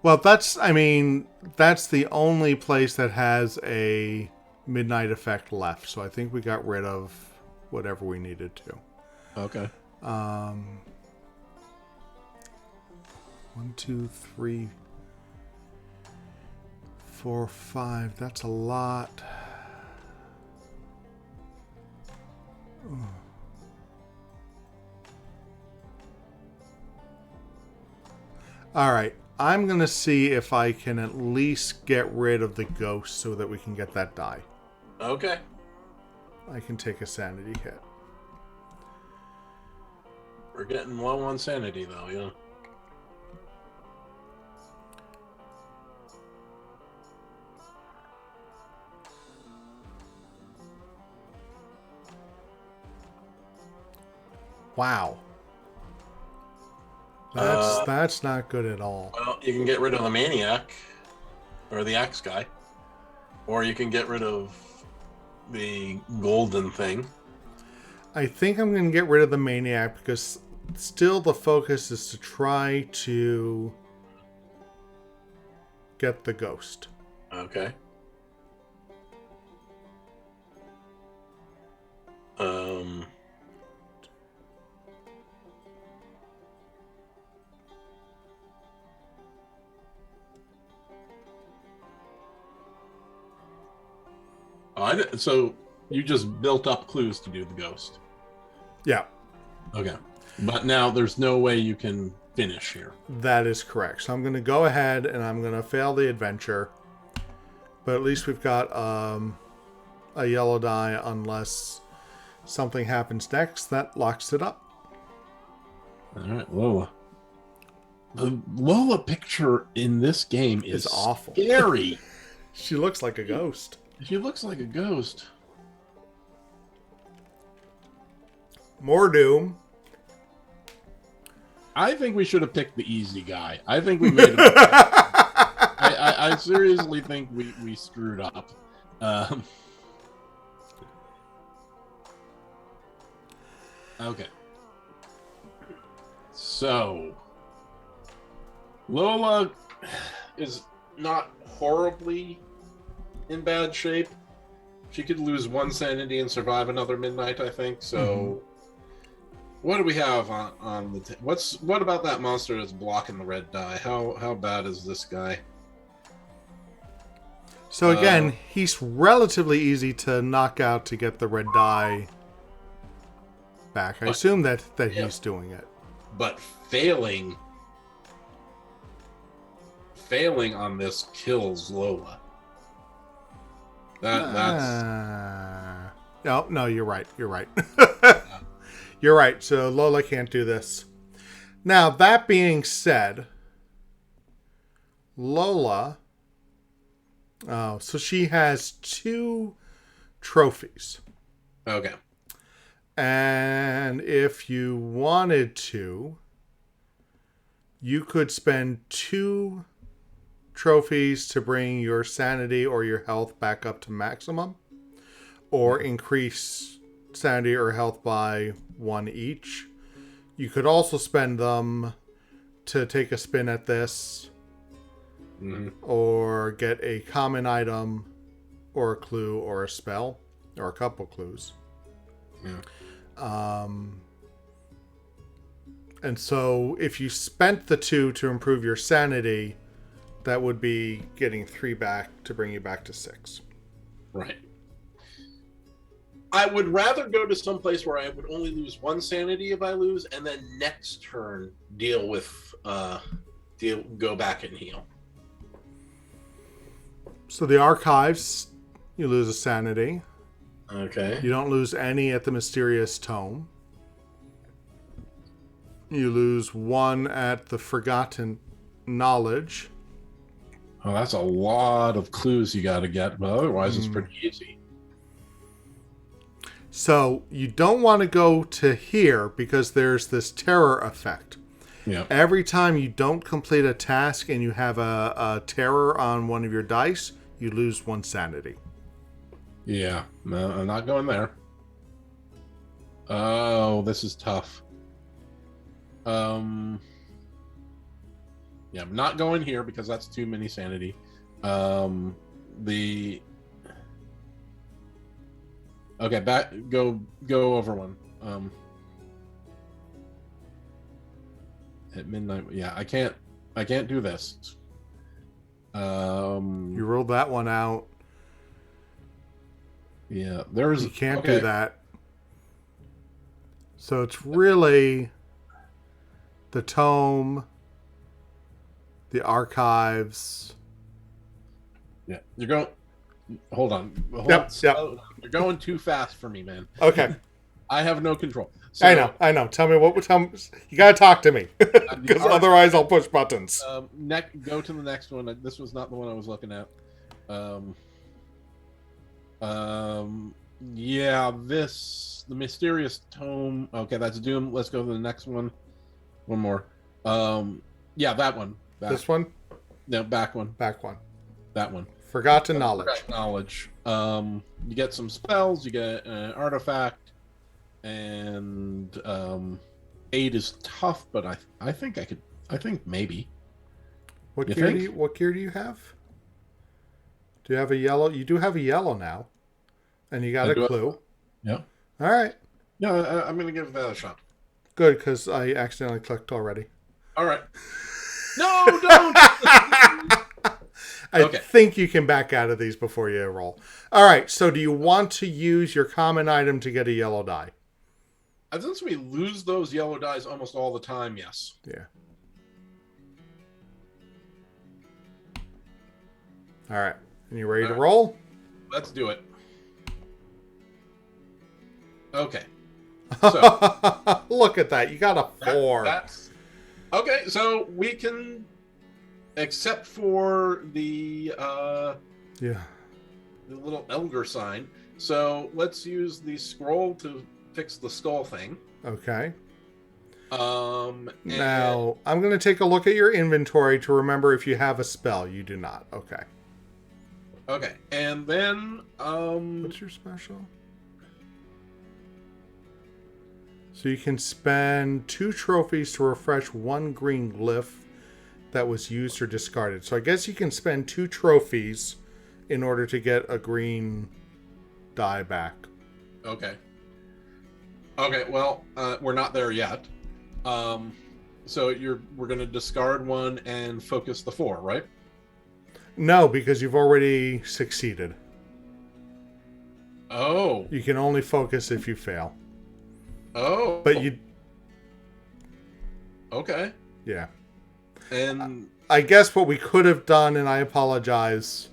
Well, that's the only place that has a midnight effect left. So I think we got rid of whatever we needed to. Okay. 1, 2, 3, 4, 5. That's a lot. All right. I'm going to see if I can at least get rid of the ghost so that we can get that die. Okay. I can take a sanity hit. We're getting low on sanity, though, yeah. Wow. That's not good at all. Well, you can get rid of the maniac, or the axe guy, or you can get rid of the golden thing. I think I'm going to get rid of the maniac because still the focus is to try to get the ghost. Okay. So you just built up clues to do the ghost. Yeah. Okay. But now there's no way you can finish here. That is correct. So I'm going to go ahead and I'm going to fail the adventure. But at least we've got a yellow die unless something happens next that locks it up. All right, Lola. The Lola picture in this game is awful. Scary. She looks like a ghost. She looks like a ghost. More doom. I think we should have picked the easy guy. I think we made it. I seriously think we screwed up. Okay. So, Lola is not horribly in bad shape. She could lose one sanity and survive another midnight, I think. So, what do we have on the? What about that monster that's blocking the red die? How bad is this guy? So again, he's relatively easy to knock out to get the red die back. I assume that he's doing it. But failing on this kills Lola. That's no, you're right. You're right. You're right. So Lola can't do this. Now, that being said, Lola, so she has 2 trophies. okay. And if you wanted to, you could spend 2 trophies to bring your sanity or your health back up to maximum, or increase sanity or health by 1 each. You could also spend them to take a spin at this, or get a common item, or a clue, or a spell, or a couple clues. Yeah. And so if you spent the 2 to improve your sanity, that would be getting 3 back to bring you back to 6. Right. I would rather go to some place where I would only lose 1 sanity if I lose, and then next turn go back and heal. So the archives, you lose a sanity. Okay. You don't lose any at the mysterious tome. You lose 1 at the forgotten knowledge. Oh, that's a lot of clues you got to get, but otherwise it's pretty easy. So you don't want to go to here because there's this terror effect. Yeah. Every time you don't complete a task and you have a terror on one of your dice, you lose 1 sanity. Yeah. No, I'm not going there. Oh, this is tough. Yeah, I'm not going here because that's too many sanity. Okay, go over 1. At midnight. Yeah, I can't do this. You rolled that one out. Yeah, you can't do that. So it's really the tome, the archives. Yeah, you're going. Hold on. Yep. You're going too fast for me, man. Okay. I have no control. So, I know. Tell me you gotta talk to me, because otherwise I'll push buttons. Go to the next one. This was not the one I was looking at. Yeah, the mysterious tome. Okay, that's Doom. Let's go to the next one. One more. Yeah, that one. This one? No, back one. Back one. That one. Forgotten knowledge. Knowledge. You get some spells. You get an artifact, and 8 is tough. But I think I could. I think maybe. What gear do you have? Do you have a yellow? You do have a yellow now, and you got a clue. Yeah. All right. Yeah, I'm gonna give that a shot. Good, because I accidentally clicked already. All right. No, don't. I think you can back out of these before you roll. All right. So, do you want to use your common item to get a yellow die? Since we lose those yellow dies almost all the time, yes. Yeah. All right. And you ready to roll? Let's do it. Okay. So look at that. You got a 4. That's okay. So we can, except for the little elder sign. So let's use the scroll to fix the skull thing. Okay. Now I'm going to take a look at your inventory to remember if you have a spell. You do not. Okay. Okay, and then what's your special? So you can spend 2 trophies to refresh 1 green glyph that was used or discarded. So I guess you can spend 2 trophies in order to get a green die back. Okay. Okay, well, we're not there yet. So we're going to discard 1 and focus the 4, right? No, because you've already succeeded. Oh. You can only focus if you fail. Oh. But you... Okay. Yeah. And... I guess what we could have done, and I apologize,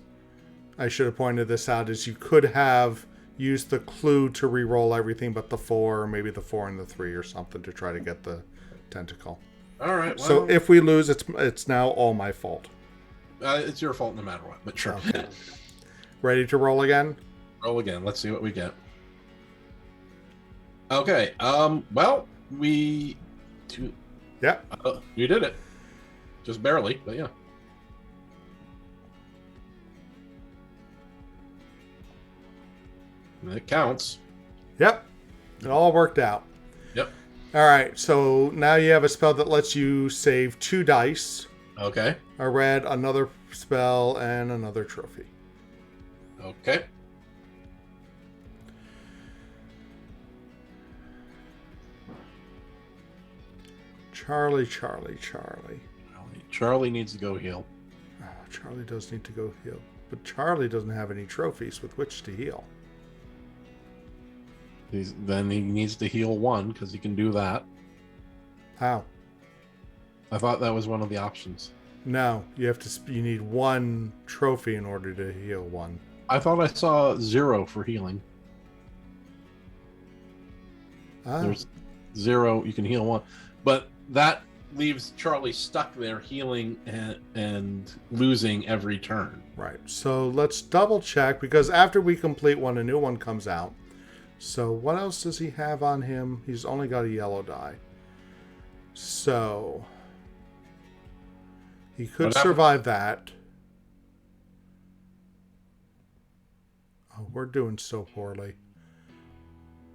I should have pointed this out, is you could have used the clue to re-roll everything but the 4, or maybe the 4 and the 3 or something to try to get the tentacle. All right. Well, so if we lose, it's now all my fault. It's your fault no matter what, but sure. Okay. Ready to roll again? Roll again. Let's see what we get. Okay. Well, we... Yep. You did it. Just barely, but yeah. It counts. Yep. It all worked out. Yep. All right. So now you have a spell that lets you save 2 dice. Okay. A red, another spell, and another trophy. Okay. Charlie. Charlie needs to go heal. Oh, Charlie does need to go heal. But Charlie doesn't have any trophies with which to heal. Then he needs to heal 1, because he can do that. How? I thought that was one of the options. No, you need 1 trophy in order to heal 1. I thought I saw 0 for healing. There's 0, you can heal 1. But that leaves Charlie stuck there healing and losing every turn. Right. So let's double check, because after we complete one, a new one comes out. So what else does he have on him? He's only got a yellow die. So he could survive that. Oh, we're doing so poorly.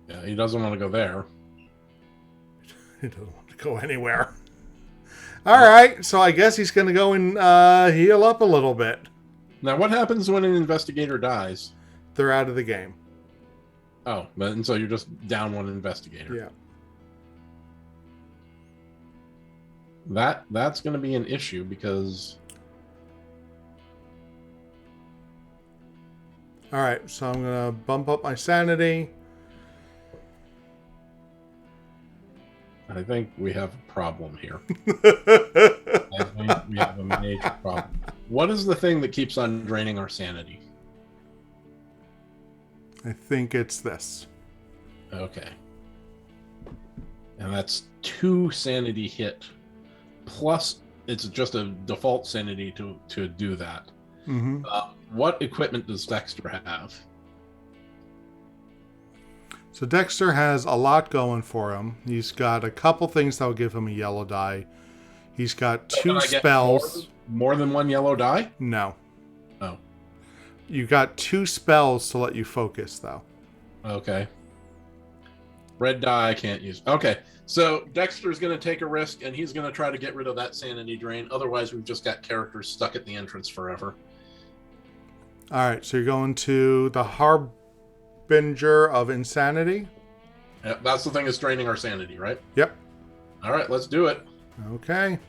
Yeah, he doesn't want to go there. He doesn't want to go anywhere. All right, so I guess he's going to go and heal up a little bit. Now, what happens when an investigator dies? They're out of the game. Oh, and so you're just down 1 investigator. Yeah. That's going to be an issue, because... All right, so I'm going to bump up my sanity. I think we have a problem here. We have a major problem. What is the thing that keeps on draining our sanity? I think it's this. Okay. And that's 2 sanity hit. Plus, it's just a default sanity to do that. Mm-hmm. What equipment does Dexter have? So Dexter has a lot going for him. He's got a couple things that will give him a yellow die. He's got 2 spells. More than 1 yellow die? No. Oh. You got 2 spells to let you focus, though. Okay. Red die I can't use. Okay. So Dexter's going to take a risk, and he's going to try to get rid of that sanity drain. Otherwise, we've just got characters stuck at the entrance forever. All right. So you're going to the Harbinger of Insanity? Yep, that's the thing that's draining our sanity, right? Yep. All right, let's do it. Okay.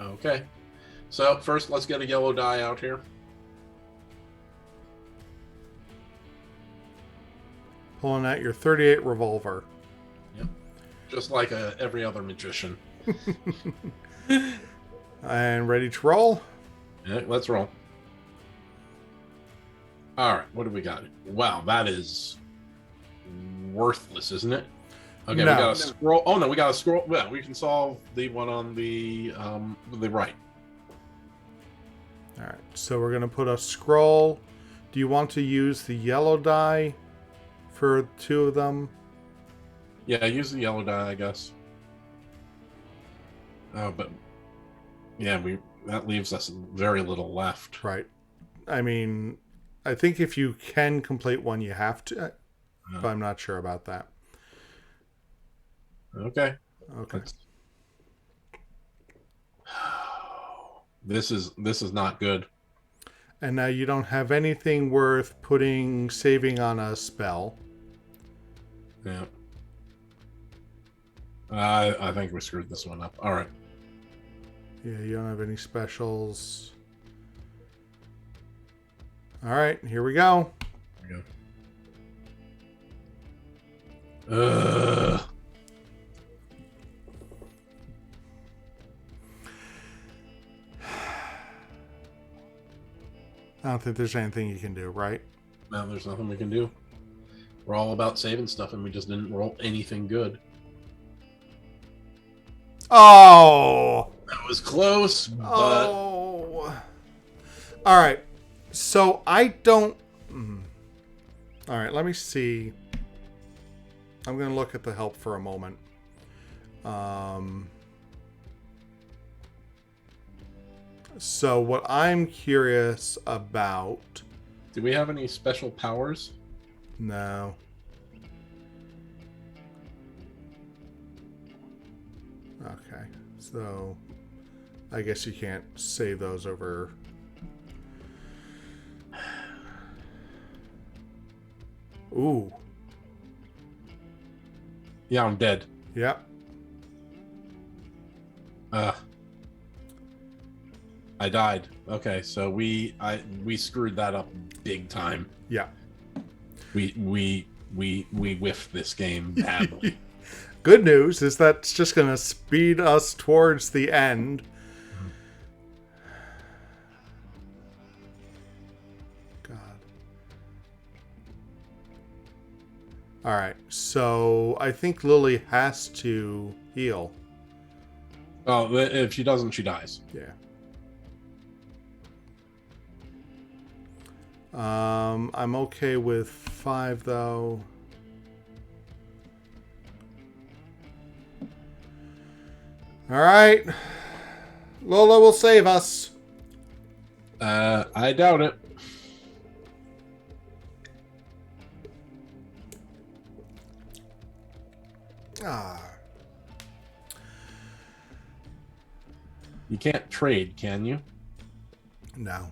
Okay. So first, let's get a yellow die out here. Pulling out your 38 revolver. Yep. Just like every other magician. And ready to roll? Yeah, let's roll. All right, what do we got? Wow, that is worthless, isn't it? Okay, No. we got to scroll. Oh no, we got to scroll. Well, we can solve the one on the right. All right, so we're going to put a scroll. Do you want to use the yellow die for 2 of them? Yeah, use the yellow die, I guess. Oh, but yeah, that leaves us very little left. Right. I mean, I think if you can complete one, you have to, but I'm not sure about that. Okay. Okay. This is not good. And now you don't have anything worth saving on a spell. Yeah. I think we screwed this one up. All right. Yeah, you don't have any specials. All right, here we go. Here we go. Ugh. I don't think there's anything you can do, right? No, there's nothing we can do. We're all about saving stuff, and we just didn't roll anything good. Oh! That was close, but... Oh! All right. So I don't... All right, let me see. I'm going to look at the help for a moment. So what I'm curious about... Do we have any special powers? No. Okay, so I guess you can't save those over... Ooh. Yeah, I'm dead. Yep. I died. Okay, so we screwed that up big time. Yeah. We whiffed this game badly. Good news is that's just going to speed us towards the end. God. All right, so I think Lily has to heal. Oh, if she doesn't, she dies. Yeah. I'm okay with 5 though. All right. Lola will save us. I doubt it. You can't trade, can you? No.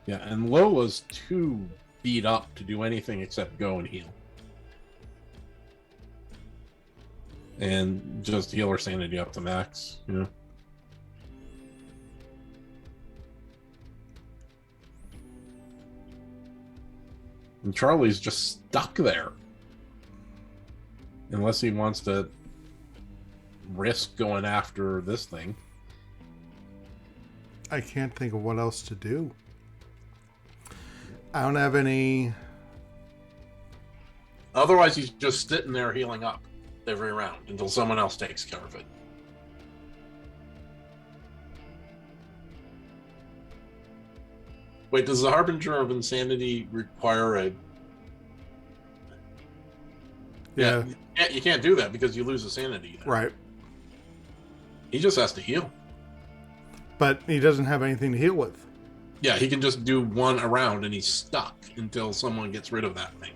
Yeah, and Lola's too beat up to do anything except go and heal. And just heal her sanity up to max, you know. And Charlie's just stuck there. Unless he wants to risk going after this thing. I can't think of what else to do. I don't have any... Otherwise, he's just sitting there healing up every round until someone else takes care of it. Wait, does the Harbinger of Insanity require a... Yeah. You can't do that because you lose a sanity there. Right. He just has to heal. But he doesn't have anything to heal with. Yeah, he can just do one around and he's stuck until someone gets rid of that thing.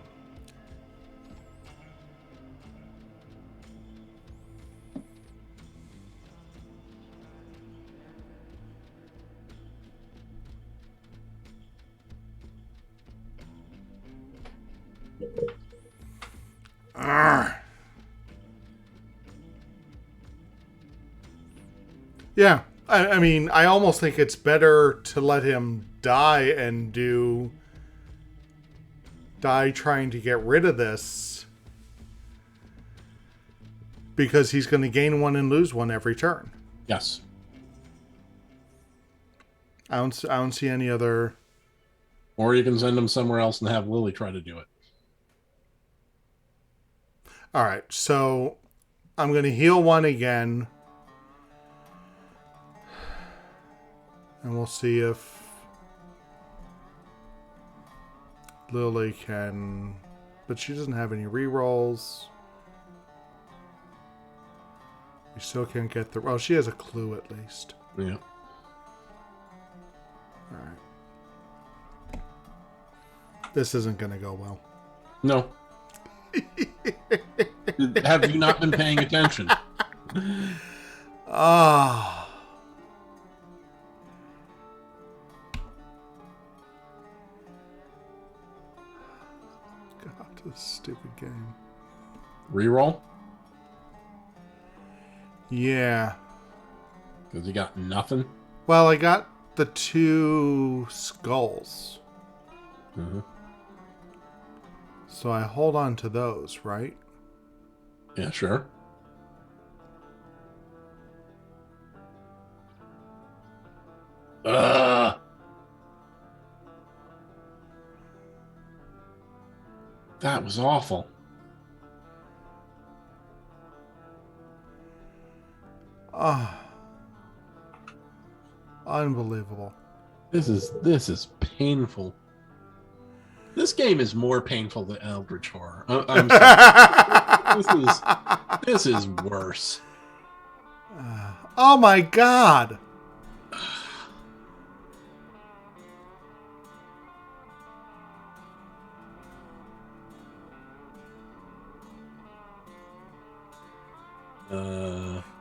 Yeah, I mean, I almost think it's better to let him die and die trying to get rid of this, because he's going to gain one and lose one every turn. Yes. I don't see any other. Or you can send him somewhere else and have Lily try to do it. All right, so I'm going to heal one again. And we'll see if Lily can... But she doesn't have any rerolls. You still can't get the... Oh, she has a clue at least. Yeah. Alright. This isn't going to go well. No. Have you not been paying attention? Ah... This stupid game. Reroll? Yeah. Because you got nothing? Well, I got the 2 skulls. Mm-hmm. So I hold on to those, right? Yeah, sure. That was awful. Ah. Unbelievable. This is painful. This game is more painful than Eldritch Horror. I'm sorry. This is worse. Oh my god.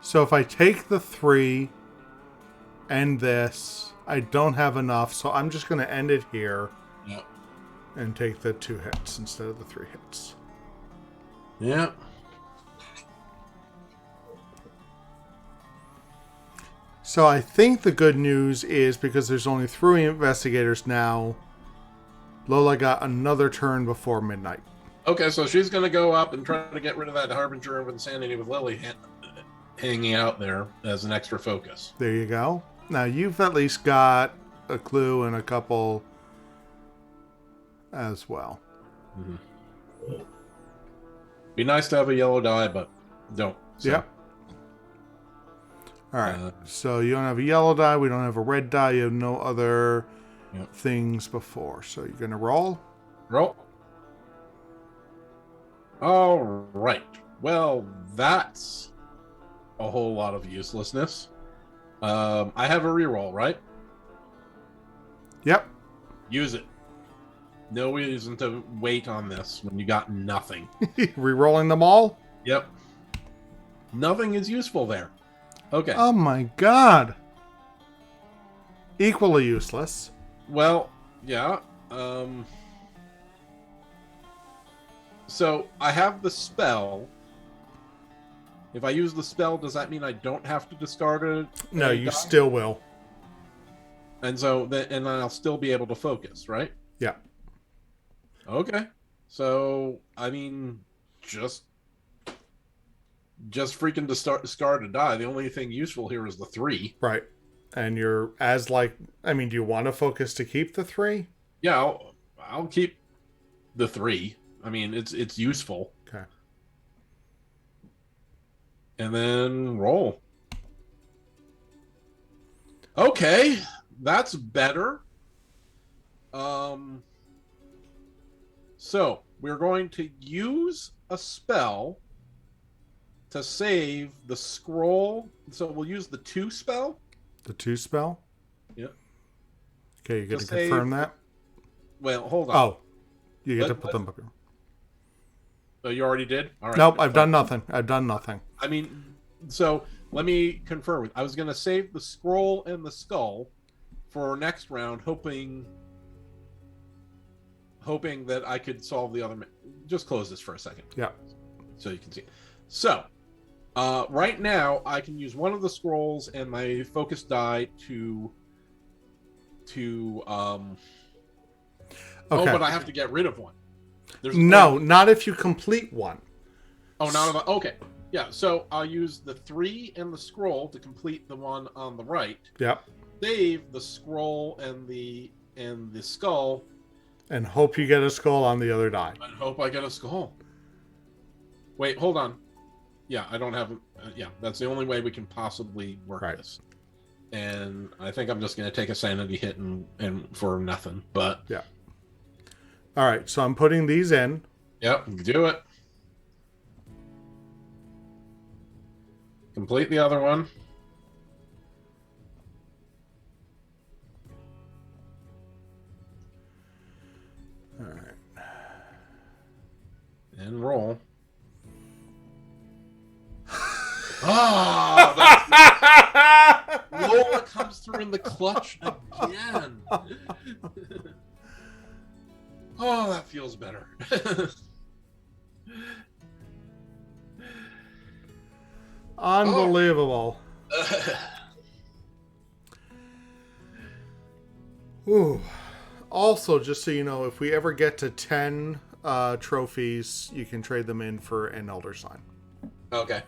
So if I take the 3 and this, I don't have enough, so I'm just going to end it here. Yep. And take the 2 hits instead of the 3 hits. Yeah. So I think the good news is, because there's only 3 investigators now, Lola got another turn before midnight. Okay, so she's going to go up and try to get rid of that Harbinger of Insanity with Lily hanging out there as an extra focus. There you go. Now you've at least got a clue and a couple as well. Mm-hmm. Be nice to have a yellow die, but don't. So. Yep. All right. So you don't have a yellow die. We don't have a red die. You have no other things before. So you're going to roll? Roll. All right. Well, that's a whole lot of uselessness. I have a reroll, right? Yep. Use it. No reason to wait on this when you got nothing. Rerolling them all? Yep. Nothing is useful there. Okay. Oh my god. Equally useless. Well, yeah. So I have the spell. If I use the spell, does that mean I don't have to discard it? No, you still will. And so, and I'll still be able to focus, right? Yeah. Okay. So, I mean, just freaking discard to die. The only thing useful here is the 3. Right. And you're do you want to focus to keep the 3? Yeah, I'll keep the 3. I mean, it's useful. Okay. And then roll. Okay, that's better. So we're going to use a spell to save the scroll. So we'll use the 2 spell. The 2 spell? Yep. Okay, you get to confirm that? Well, hold on. Oh, you get to put them up here. Oh, you already did? All right. Nope, I've done nothing. I mean, so let me confirm. I was going to save the scroll and the skull for next round, hoping that I could solve the other. Just close this for a second. Yeah. So you can see. So, right now I can use one of the scrolls and my focus die to. Okay. Oh, but I have to get rid of one. Not if you complete one. Oh, not about. Okay. Yeah. So I'll use the 3 and the scroll to complete the one on the right. Yep. Save the scroll and the skull. And hope you get a skull on the other die. And hope I get a skull. Wait, hold on. Yeah, I don't have. Yeah, that's the only way we can possibly work this. And I think I'm just going to take a sanity hit and for nothing. But yeah. All right, so I'm putting these in. Yep, do it. Complete the other one. All right. And roll. Oh, Lola comes through in the clutch again. Oh, that feels better. Unbelievable. Ooh. Also, just so you know, if we ever get to 10 trophies, you can trade them in for an Elder Sign. Okay.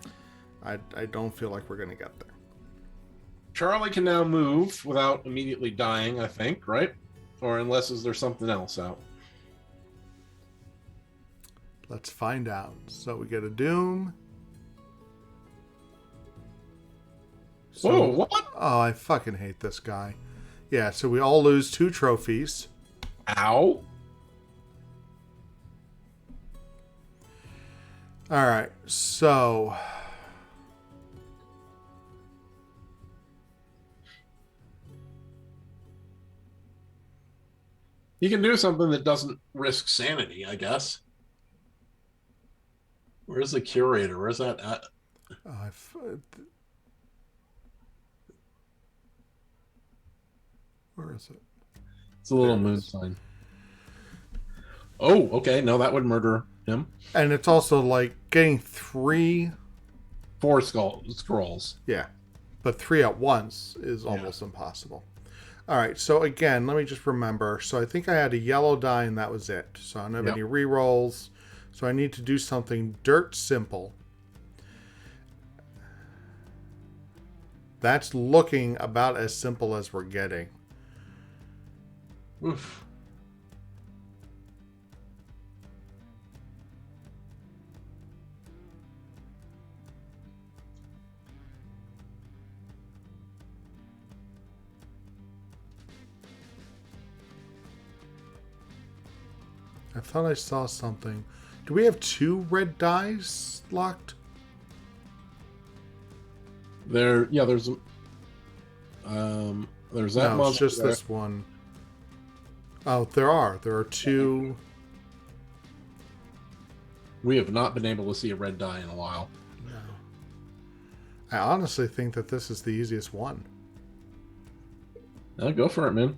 I don't feel like we're going to get there. Charlie can now move without immediately dying, I think, right? Or unless is there something else out? Let's find out. So we get a Doom. So, whoa, what? Oh, I fucking hate this guy. Yeah, so we all lose 2 trophies. Ow. All right, so... You can do something that doesn't risk sanity, I guess. Where's the curator? Where's that at? Where is it? It's a little moon sign. Oh, okay. No, that would murder him. And it's also like getting 4 scrolls. Yeah. But 3 at once is almost impossible. All right. So again, let me just remember. So I think I had a yellow die and that was it. So I don't have any rerolls. So I need to do something dirt simple. That's looking about as simple as we're getting. Oof. I thought I saw something. Do we have 2 red dice locked? There's that no, monster. It's just this one. Oh, there are 2. We have not been able to see a red die in a while. No. I honestly think that this is the easiest one. Go for it, man.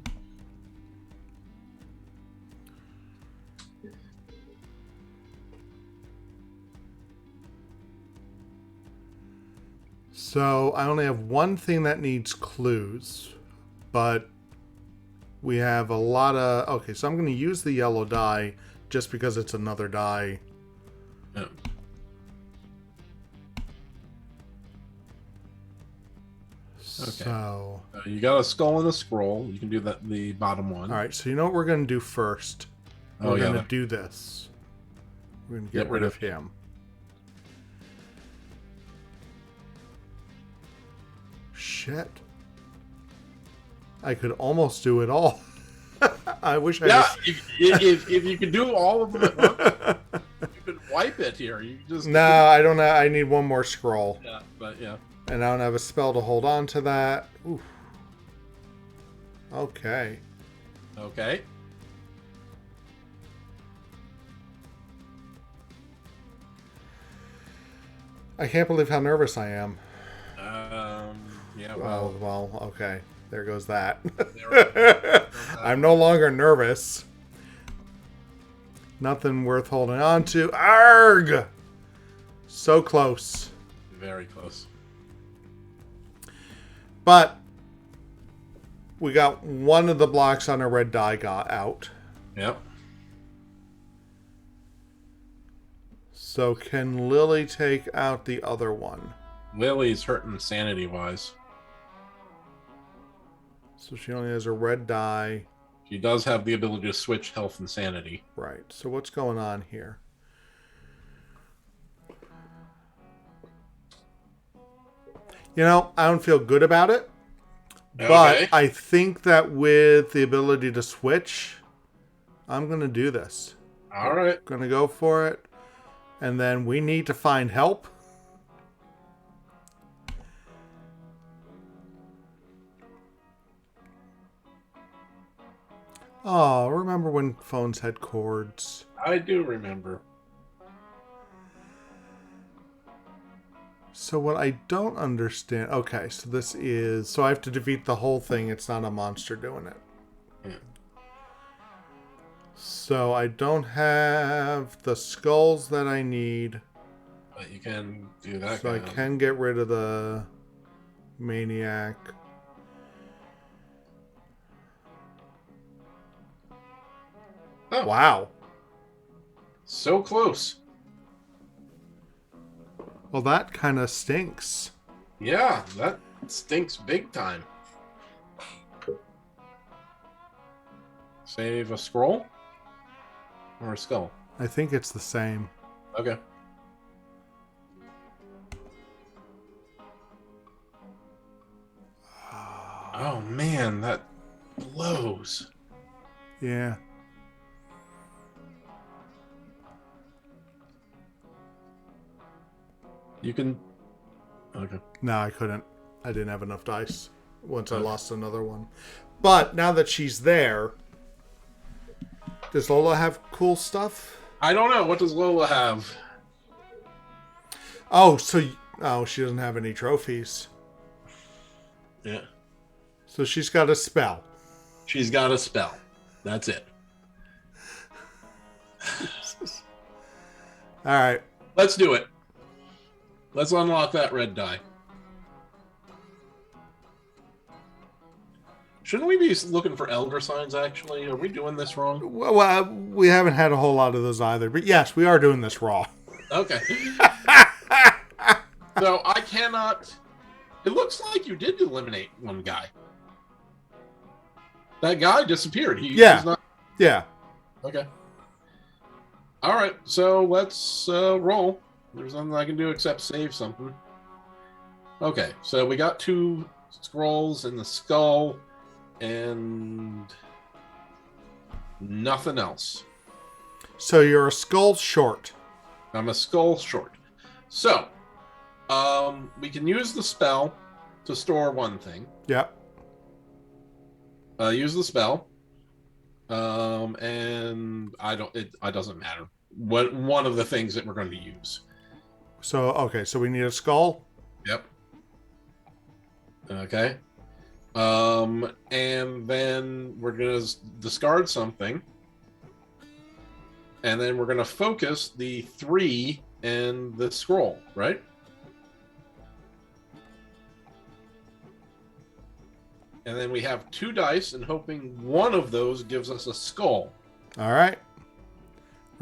So I only have one thing that needs clues, but we have a lot of... Okay, so I'm going to use the yellow die just because it's another die. Yeah. Okay. So you got a skull and a scroll. You can do that. The bottom one. all right. So you know what we're going to do first? We're going to do this. We're going to get rid of him. Shit. I could almost do it all. I wish I... Yeah, if you could do all of them at once, you could wipe it here. You just... No, I don't know. I need one more scroll. Yeah, but yeah. And I don't have a spell to hold on to that. Oof. Okay. Okay. I can't believe how nervous I am. Yeah, Well, okay. There goes that. There I'm no longer nervous. Nothing worth holding on to. Arg! So close. Very close. But we got one of the blocks on a red die got out. Yep. So can Lily take out the other one? Lily's hurting sanity-wise. So she only has a red die. She does have the ability to switch health and sanity. Right. So what's going on here? You know, I don't feel good about it. Okay. But I think that with the ability to switch, I'm going to do this. All right. Going to go for it. And then we need to find help. Oh, remember when phones had cords? I do remember. So what I don't understand... Okay, so this is... So I have to defeat the whole thing. It's not a monster doing it. Yeah. So I don't have the skulls that I need. But you can do that. So I can get rid of the maniac. Oh. Wow. So close. Well, that kind of stinks. Yeah, that stinks big time. Save a scroll? Or a skull? I think it's the same. Okay. Oh man, that blows. Yeah. You can... Okay. No, I couldn't. I didn't have enough dice once I lost another one. But now that she's there, does Lola have cool stuff? I don't know. What does Lola have? Oh, so... Oh, she doesn't have any trophies. Yeah. So she's got a spell. She's got a spell. That's it. All right. Let's do it. Let's unlock that red die. Shouldn't we be looking for elder signs, actually? Are we doing this wrong? Well, we haven't had a whole lot of those either. But yes, we are doing this raw. Okay. So I cannot... It looks like you did eliminate one guy. That guy disappeared. He's not... Yeah. Okay. All right, so let's roll. There's nothing I can do except save something. Okay, so we got 2 scrolls in the skull and nothing else. So you're a skull short. I'm a skull short. So, we can use the spell to store one thing. Yep. Use the spell. And it doesn't matter. One of the things that we're going to use. So, okay, so we need a skull? Yep. Okay. And then we're going to discard something. And then we're going to focus the 3 and the scroll, right? And then we have 2 dice and hoping one of those gives us a skull. All right.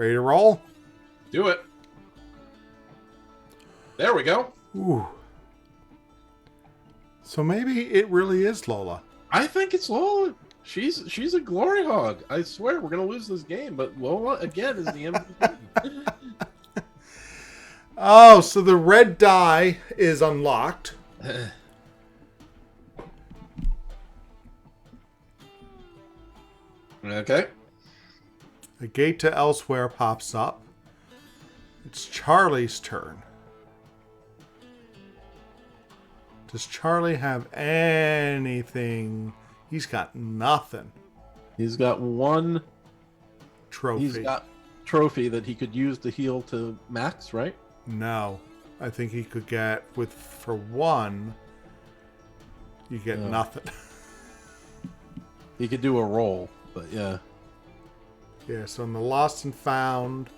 Ready to roll? Do it. There we go. Ooh. So maybe it really is Lola. I think it's Lola. She's a glory hog. I swear we're gonna lose this game, but Lola again is the MVP. Oh, so the red die is unlocked. Okay. A gate to elsewhere pops up. It's Charlie's turn. Does Charlie have anything? He's got nothing. He's got one Trophy. He's got trophy that he could use to heal to max, right? No. I think he could get for one, you get nothing. He could do a roll, but yeah. Yeah, so in the lost and found.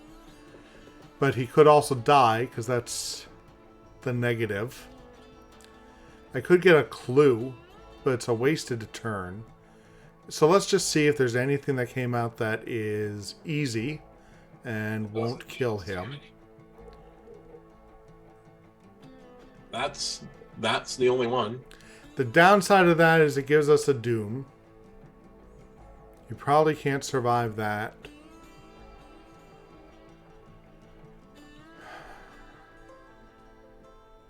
But he could also die, because that's the negative. I could get a clue, but it's a wasted turn. So let's just see if there's anything that came out that is easy and won't kill him. That's the only one. The downside of that is it gives us a doom. You probably can't survive that.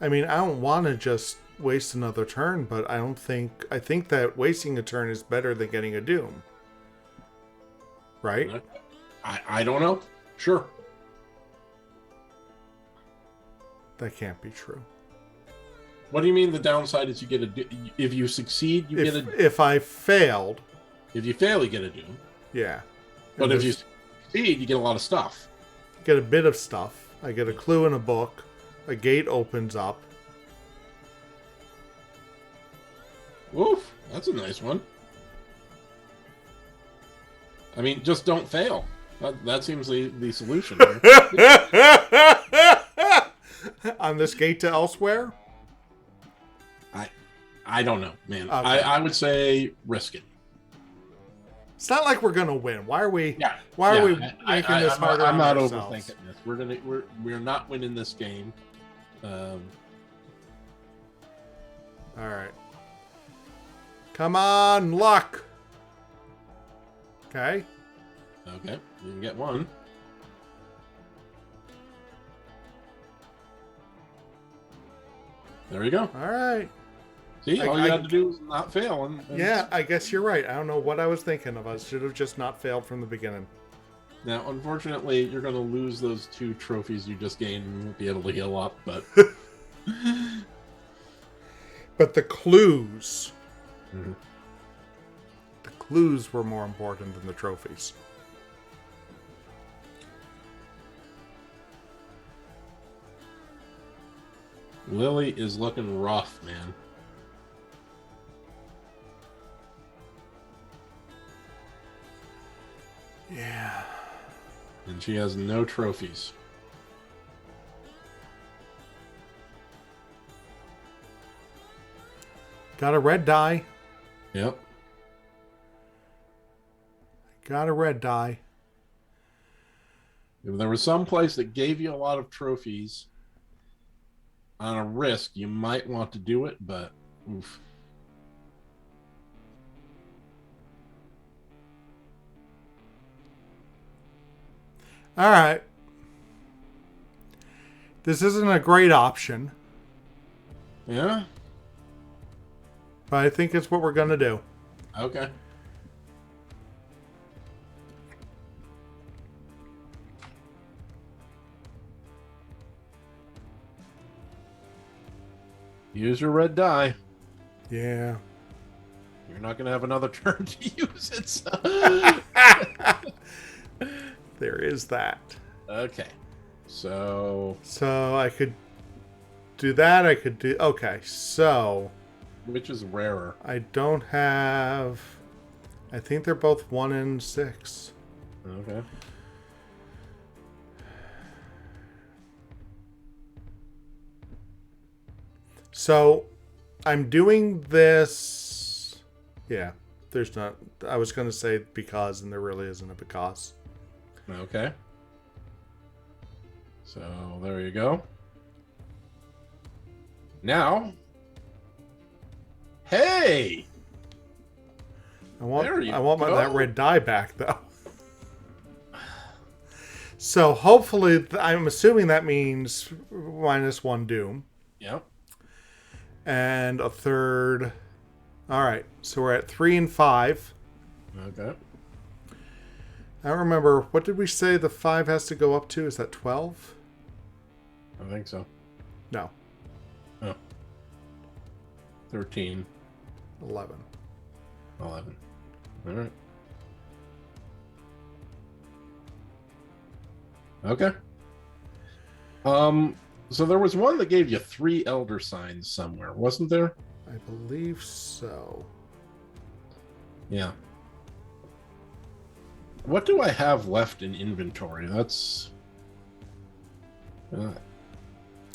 I mean, I don't want to just waste another turn, but I think that wasting a turn is better than getting a doom. Right? I don't know. Sure. That can't be true. What do you mean the downside is you get if you succeed, you get a... If I failed... If you fail, you get a doom. Yeah. But if you succeed, you get a lot of stuff. Get a bit of stuff. I get a clue in a book. A gate opens up. Oof, that's a nice one. I mean, just don't fail. That seems the solution. On this gate to elsewhere? I don't know, man. Okay. I would say risk it. It's not like we're gonna win. Why are we? Yeah. Why are we making this harder? I'm not ourselves? overthinking this. We're not winning this game. All right. Come on, luck. Okay. Okay, you can get one. There you go. All right. See, all you had to do was not fail. And yeah, I guess you're right. I don't know what I was thinking of. I should have just not failed from the beginning. Now, unfortunately, you're going to lose those 2 trophies you just gained and won't be able to heal up, but... But the clues... Mm-hmm. The clues were more important than the trophies. Lily is looking rough, man. Yeah. And she has no trophies. Got a red die. Yep. Got a red die. If there was some place that gave you a lot of trophies on a risk, you might want to do it, but oof. All right. This isn't a great option. Yeah? But I think it's what we're going to do. Okay. Use your red die. Yeah. You're not going to have another turn to use it. So. There is that. Okay. So I could do that. I could do... Okay, so... Which is rarer? I don't have... I think they're both 1 and 6. Okay. So, I'm doing this... Yeah, there's not... I was going to say because, and there really isn't a because. Okay. So there you go. Now, hey! I want that red die back, though. So hopefully, I'm assuming that means -1 doom. Yep. And a third. All right, so we're at 3 and 5. Okay. I don't remember. What did we say the 5 has to go up to? Is that 12? I think so. No. Oh. 13. 11. 11. All right. Okay. So there was one that gave you 3 elder signs somewhere, wasn't there? I believe so. Yeah. What do I have left in inventory? That's...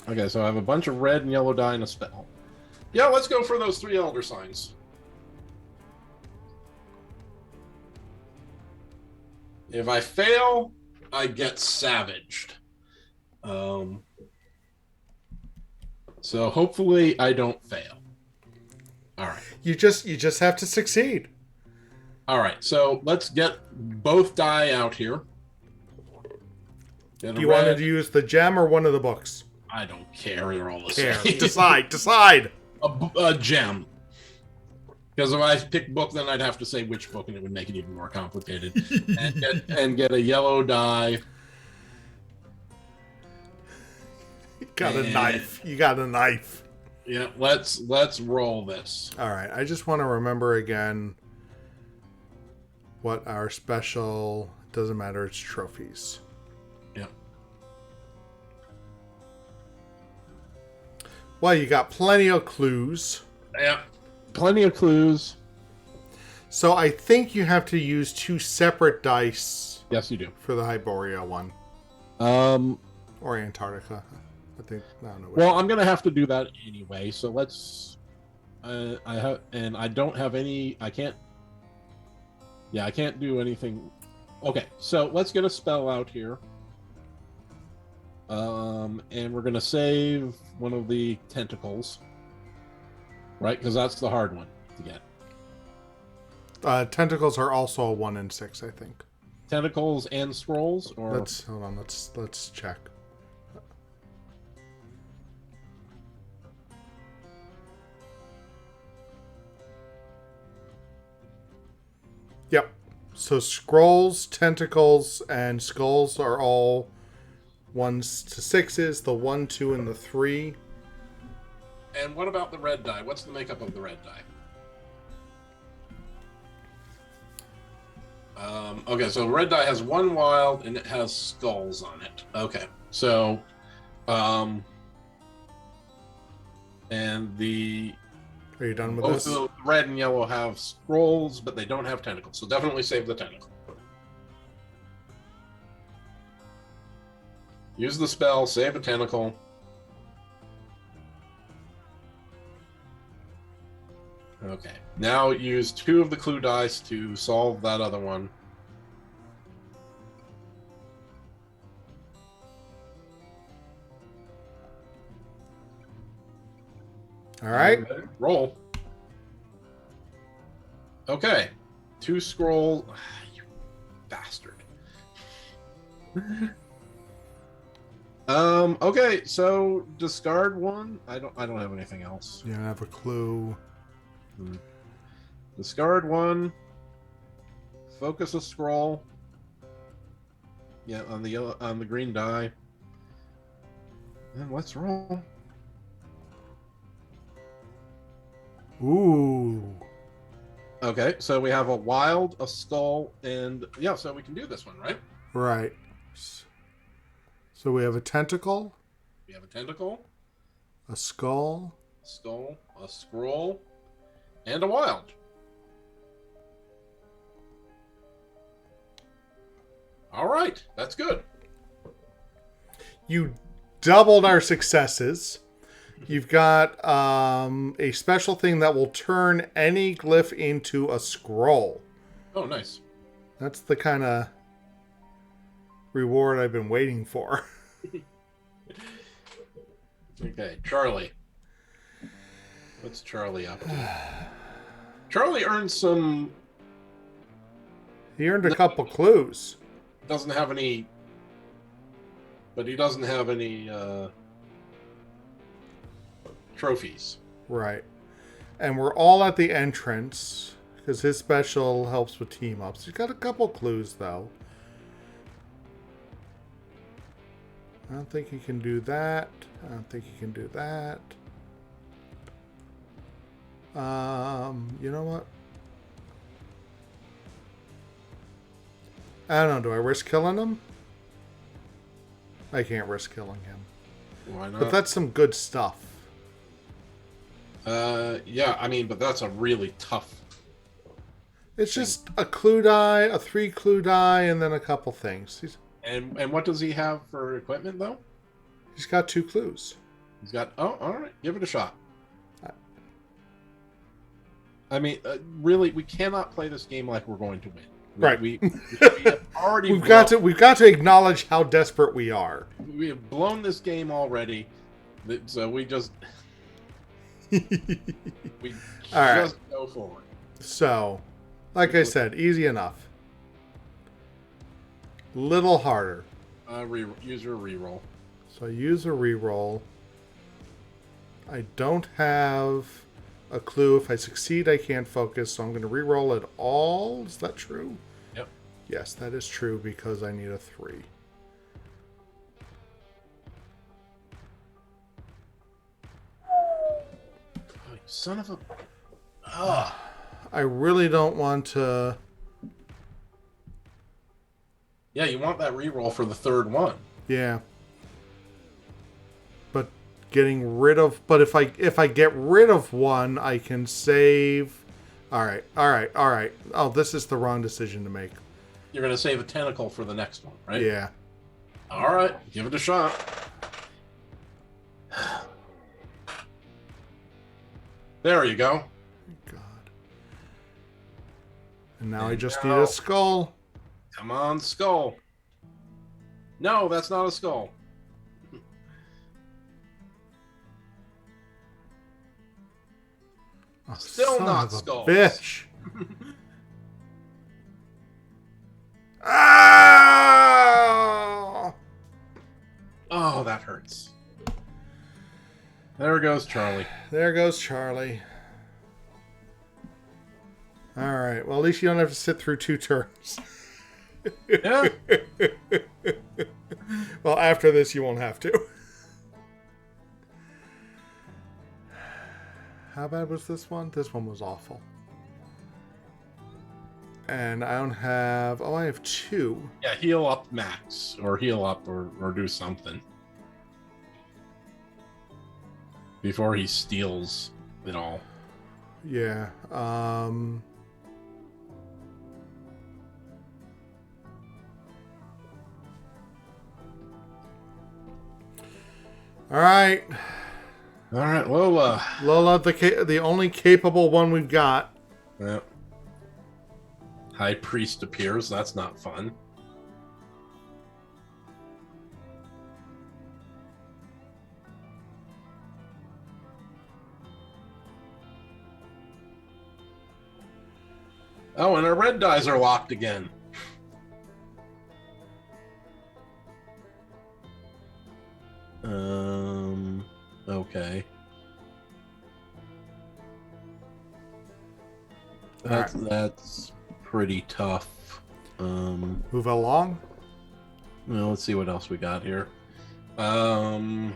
okay, so I have a bunch of red and yellow dye and a spell. Yeah, let's go for those 3 elder signs. If I fail, I get savaged. So hopefully I don't fail. All right. You just have to succeed. All right. So let's get both die out here. Do you want to use the gem or one of the books? I don't care. They're all the same. Decide. A gem. Because if I pick book, then I'd have to say which book, and it would make it even more complicated. and get a yellow die. You got a knife. Yeah, let's roll this. All right. I just want to remember again what our special, doesn't matter, it's trophies. Yep. Well, you got plenty of clues. Yeah. Plenty of clues. So I think you have to use 2 separate dice. Yes, you do. For the Hyboria one. Or Antarctica. I think, I don't know. Well, I'm going to have to do that anyway, so let's... I don't have any... I can't do anything... Okay, so let's get a spell out here. And we're going to save one of the tentacles. Right? Because that's the hard one to get. Tentacles are also a 1 and 6, I think. Tentacles and scrolls? Or... Hold on, let's check. Yep. So scrolls, tentacles, and skulls are all 1s to 6s. The 1, 2, and the 3. And what about the red die? What's the makeup of the red die? Okay, so red die has 1 wild and it has skulls on it. Okay, so, and the... Are you done with both this? the red and yellow have scrolls, but they don't have tentacles. So definitely save the tentacle. Use the spell, save a tentacle. Okay. Now use 2 of the clue dice to solve that other one. All right. Roll. Okay. 2 scroll. You bastard. Okay, so discard 1. I don't have anything else. You don't have a clue. Discard 1. Focus a scroll. Yeah, on the green die. And let's roll. Ooh. Okay, so we have a wild, a skull, and yeah, so we can do this one, right? Right. So we have a tentacle. We have a tentacle. A skull. A scroll, and a wild. All right, that's good. You doubled our successes. You've got a special thing that will turn any glyph into a scroll. Oh, nice. That's the kind of reward I've been waiting for. Okay, Charlie. What's Charlie up to? Charlie earned some... He earned a couple clues. Doesn't have any... But he doesn't have any trophies. Right. And we're all at the entrance, because his special helps with team-ups. He's got a couple clues, though. I don't think he can do that. I don't think he can do that. You know what? I don't know. Do I risk killing him? I can't risk killing him. Why not? But that's some good stuff. Yeah, I mean, but that's a really tough... It's just a clue die, a 3 clue die, and then a couple things. And what does he have for equipment, though? He's got 2 clues. He's got... Oh, all right. Give it a shot. I mean, really, we cannot play this game like we're going to win. Right. We have already... We've got to acknowledge how desperate we are. We have blown this game already. So we just... we just go forward. So, like I said, easy enough. Little harder. Use your reroll. So I use a reroll. I don't have a clue. If I succeed, I can't focus, so I'm going to reroll it all. Is that true? Yep. Yes, that is true because I need a 3. Oh, you son of a... Ugh. I really don't want to... Yeah, you want that reroll for the third one. Yeah. But getting rid of... But if I get rid of one, I can save... Alright. Oh, this is the wrong decision to make. You're going to save a tentacle for the next one, right? Yeah. Alright, give it a shot. There you go. God. And now I just need a skull. Come on, skull. No, that's not a skull. Oh, Still son not of a skulls. Bitch. Ah! Oh, that hurts. There goes Charlie. There goes Charlie. Alright, well, at least you don't have to sit through 2 turns. Yeah. Well, after this, you won't have to. How bad was this one? This one was awful. And I don't have... Oh, I have 2. Yeah, heal up max. Or heal up or do something. Before he steals it all. Yeah. All right. All right, Lola. Lola, the only capable one we've got. Yep. High Priest appears. That's not fun. Oh, and our red dies are locked again. Okay. That's pretty tough. Move along. Well, let's see what else we got here. That's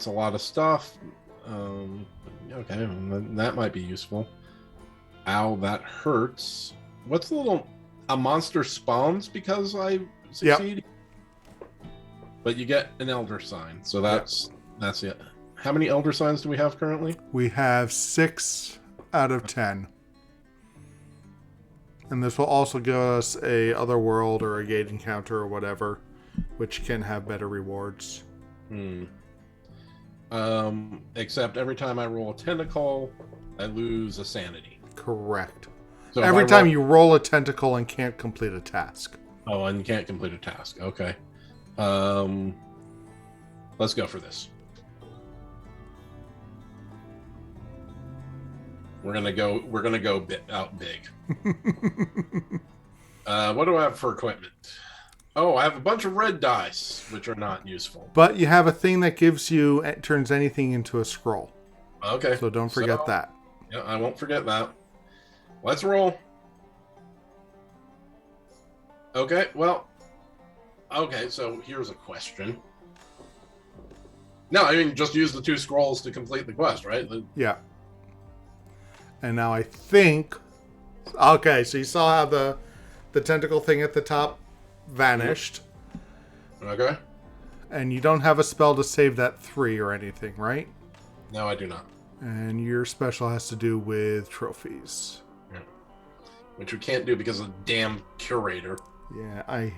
a lot of stuff. Okay, that might be useful. Ow, that hurts. What's the little... A monster spawns because I succeed? Yep. But you get an Elder Sign, so that's it. How many Elder Signs do we have currently? We have 6 out of 10. And this will also give us a other world or a gate encounter or whatever, which can have better rewards. Except every time I roll a tentacle, I lose a sanity. Correct. So every time you roll a tentacle and can't complete a task. Oh, and you can't complete a task. Okay. Let's go for this. We're gonna go out big. What do I have for equipment? Oh, I have a bunch of red dice, which are not useful. But you have a thing that turns anything into a scroll. Okay. So don't forget that. Yeah, I won't forget that. Let's roll. Okay, well. Okay, so here's a question. No, I mean, just use the 2 scrolls to complete the quest, right? Yeah. And now I think... Okay, so you saw how the tentacle thing at the top vanished. Okay. And you don't have a spell to save that 3 or anything, right? No, I do not. And your special has to do with trophies. Yeah. Which we can't do because of the damn curator. Yeah,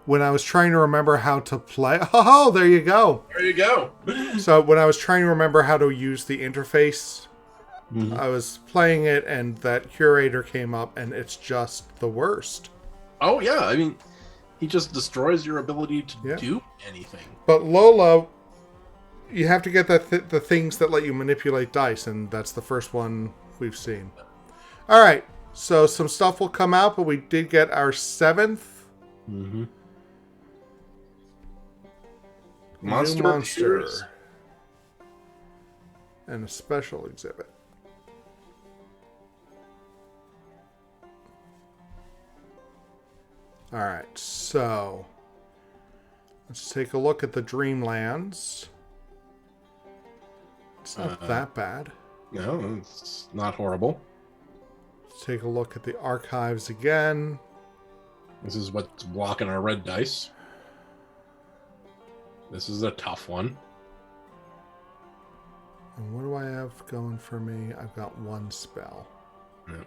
when I was trying to remember how to play... Oh, there you go. There you go. So when I was trying to remember how to use the interface, I was playing it and that curator came up and it's just the worst. Oh, yeah. I mean, he just destroys your ability to do anything. But Lola, you have to get the things that let you manipulate dice, and that's the first one we've seen. All right. So some stuff will come out, but we did get our 7th. Mm-hmm. Monster. And a special exhibit. Alright, so let's take a look at the Dreamlands. It's not that bad. No, it's not horrible. Let's take a look at the archives again. This is what's blocking our red dice. This is a tough one. And what do I have going for me? I've got 1 spell. Yeah.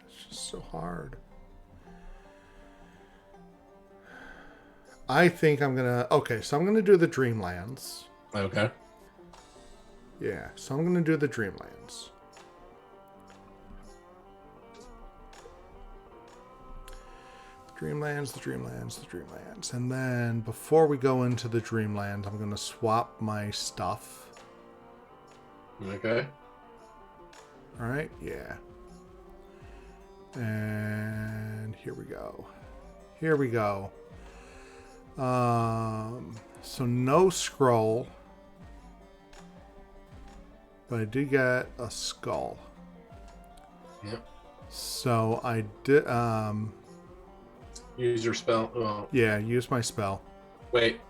It's just so hard. I think I'm gonna... Okay, so I'm gonna do the Dreamlands. Okay. Yeah, so I'm gonna do the Dreamlands. The Dreamlands. And then before we go into the Dreamlands, I'm gonna swap my stuff. Okay. Alright, yeah. And here we go. So no scroll. But I did get a skull. Yep. So I did... Use your spell. Oh. Yeah, use my spell. Wait.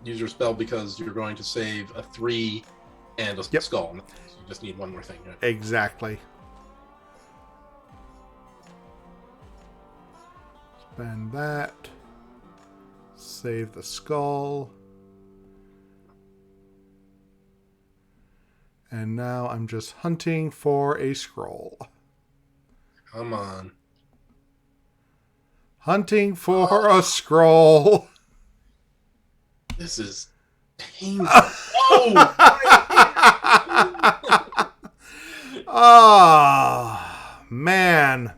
Use your spell because you're going to save a 3 and a skull. You just need 1 more thing. Right? Exactly. Spend that. Save the skull. And now I'm just hunting for a scroll. Come on. Hunting for a scroll. This is painful. Oh! Oh, man.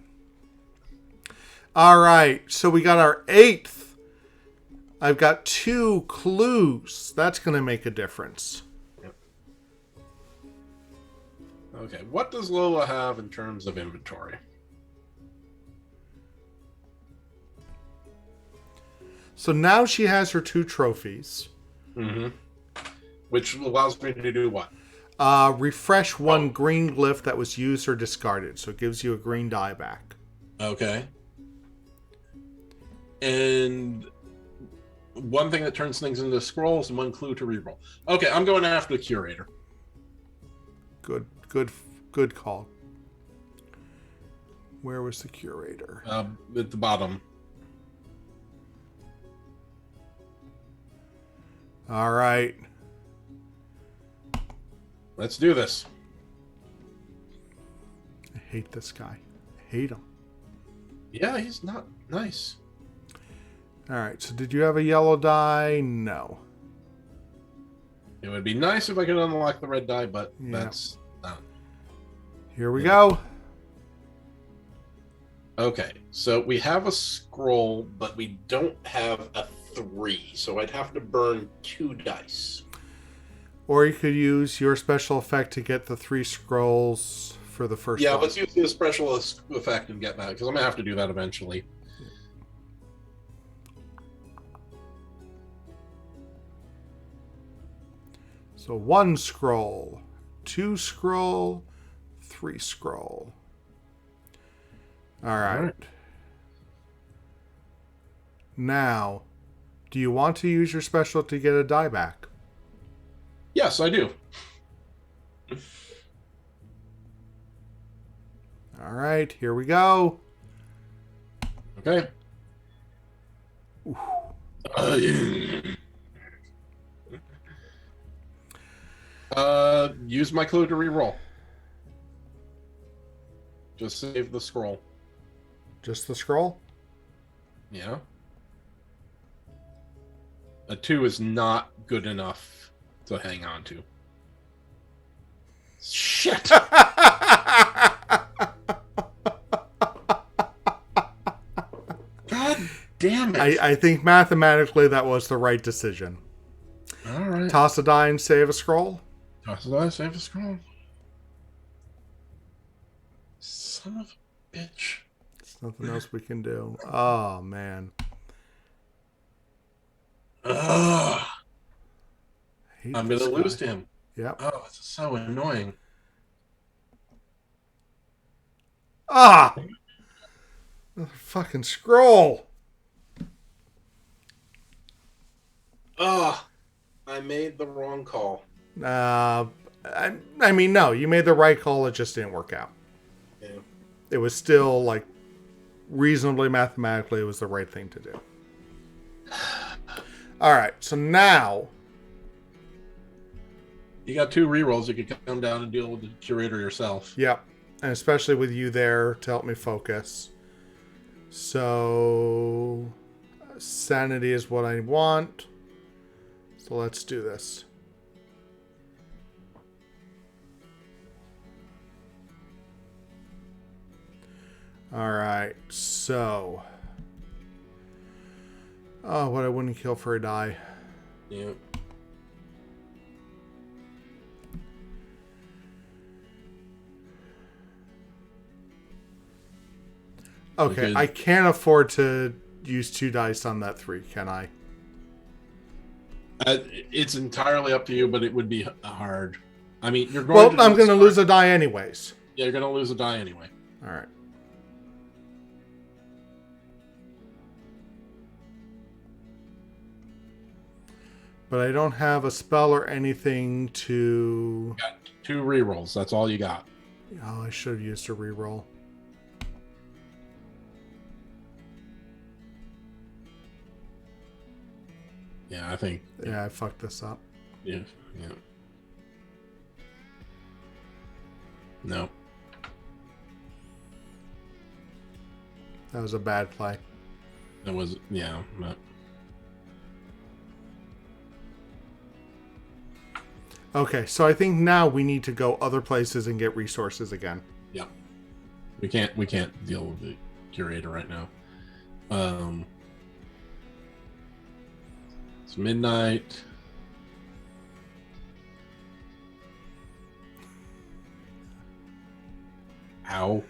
All right. So we got our 8th. I've got 2 clues. That's going to make a difference. Okay, what does Lola have in terms of inventory? So now she has her 2 trophies. Mm-hmm. Which allows me to do what? Refresh 1 green glyph that was used or discarded. So it gives you a green die back. Okay. And 1 thing that turns things into scrolls and 1 clue to reroll. Okay, I'm going after the curator. Good call. Where was the curator? At the bottom. All right. Let's do this. I hate this guy. I hate him. Yeah, he's not nice. All right. So did you have a yellow die? No. It would be nice if I could unlock the red die, but that's not. Here we go. Okay, so we have a scroll, but we don't have a 3, so I'd have to burn 2 dice. Or you could use your special effect to get the 3 scrolls for the first one. Let's use the special effect and get that, because I'm going to have to do that eventually. So 1 scroll, 2 scroll, 3 scroll. All right. Now, do you want to use your special to get a die back? Yes, I do. All right, here we go. Okay. Use my clue to reroll. Just save the scroll. Just the scroll? Yeah. A 2 is not good enough to hang on to. Shit! God damn it. I think mathematically that was the right decision. All right. Toss a die and save a scroll? Toss a die, save a scroll. Son of a bitch. There's nothing else we can do. Oh, man. Ugh. I'm going to lose to him. Yep. Oh, it's so annoying. Ah! Another fucking scroll. Oh, I made the wrong call. I mean, no, you made the right call. It just didn't work out. Yeah. It was still, like, reasonably mathematically, it was the right thing to do. All right, so now... You got 2 rerolls. You could come down and deal with the curator yourself. Yep, and especially with you there to help me focus. So... sanity is what I want. So let's do this. All right, so... oh, what I wouldn't kill for a die. Yeah. Okay, I can't afford to use 2 dice on that 3, can I? It's entirely up to you, but it would be hard. I mean, you're going I'm going to lose a die anyways. Yeah, you're going to lose a die anyway. All right. But I don't have a spell or anything to... You got 2 rerolls. That's all you got. oh, I should have used a reroll. Yeah, I think... yeah, I fucked this up. Yeah. No. That was a bad play. That was... yeah. But... okay, so I think now we need to go other places and get resources again. yeah. We can't deal with the curator right now. It's midnight. Ow.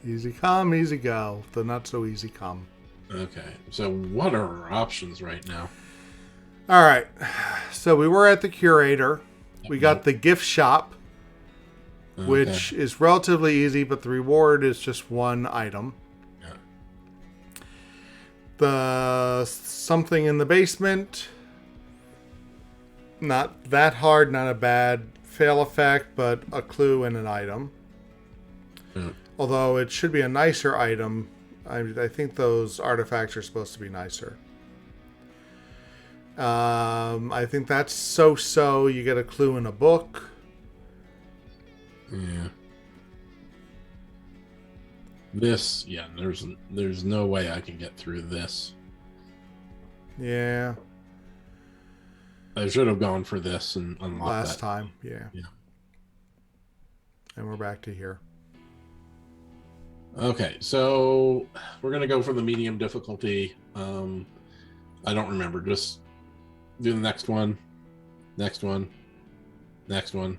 Easy come, easy go. The not so easy come. Okay, so what are our options right now? All right, so we were at the curator. We got the gift shop, which is relatively easy, but the reward is just 1 item. Yeah. The something in the basement, not that hard, not a bad fail effect, but a clue and an item. Yeah. Although it should be a nicer item. I think those artifacts are supposed to be nicer. I think that's so-so. You get a clue in a book. Yeah. This, yeah, there's no way I can get through this. Yeah. I should have gone for this and unlocked Last that. time, yeah. Yeah. And we're back to here. Okay, so we're going to go for the medium difficulty. I don't remember. Just do the next one. Next one. Next one.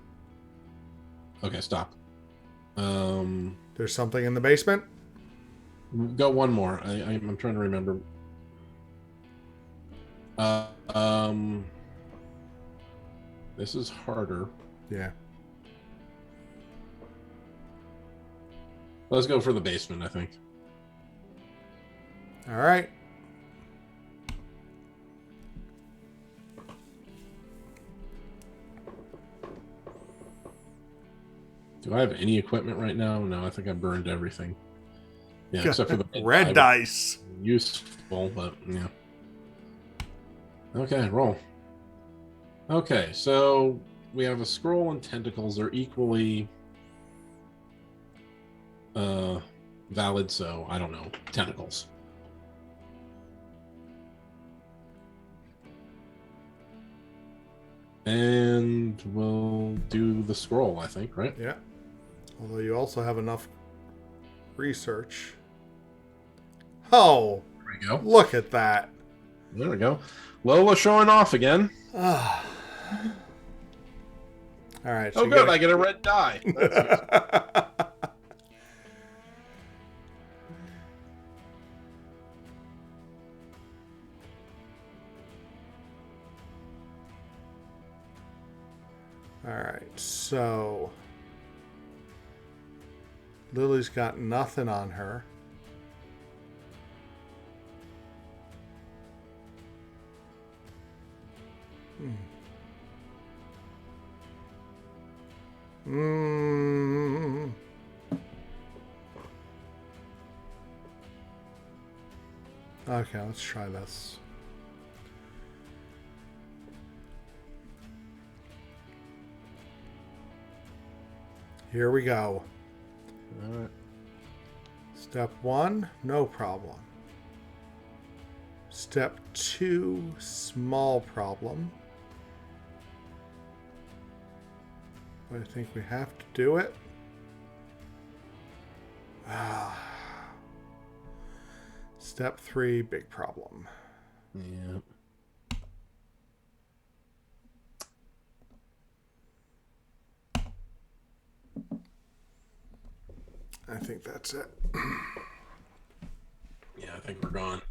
Okay, stop. There's something in the basement? Go one more. I'm trying to remember. This is harder. Yeah. Let's go for the basement, I think. All right. Do I have any equipment right now? No, I think I burned everything. Yeah, except for the red dice. Useful, but yeah. Okay, roll. Okay, so we have a scroll and tentacles. They're equally valid, so I don't know. Tentacles. And we'll do the scroll, I think, right? Yeah. Although you also have enough research. Oh, There we go. Look at that. There we go. Lola showing off again. All right. So Oh, good. I get a red die. That's All right. So Lily's got nothing on her. Okay, let's try this. Here we go. all right. Step 1, no problem. Step 2, small problem. But I think we have to do it. Step 3, big problem. Yeah. I think that's it. Yeah, I think we're gone.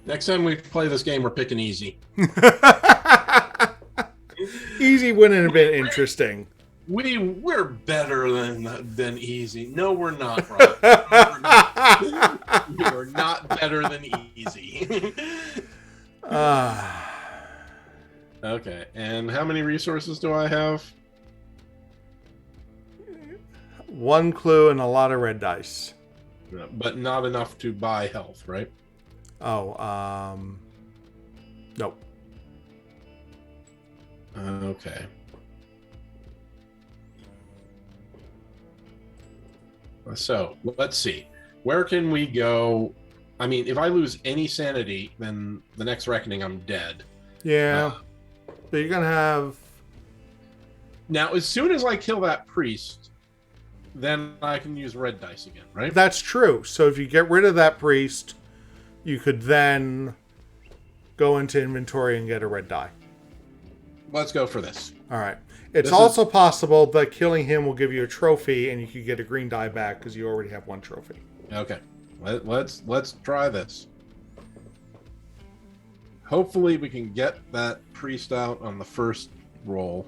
Next time we play this game, we're picking easy. Easy wouldn't have been interesting. We're better than easy. No, we're not, Rob. We're not. We're not better than easy. Okay, and how many resources do I have? 1 clue and a lot of red dice. But not enough to buy health, right? Oh, nope. Okay. So, let's see. Where can we go? I mean, if I lose any sanity, then the next reckoning, I'm dead. Yeah. So you're going to have... Now, as soon as I kill that priest, then I can use red dice again, right? That's true. So if you get rid of that priest, you could then go into inventory and get a red die. Let's go for this. All right. It's also possible that killing him will give you a trophy and you could get a green die back because you already have 1 trophy. Okay. Let's try this. Hopefully we can get that priest out on the first roll,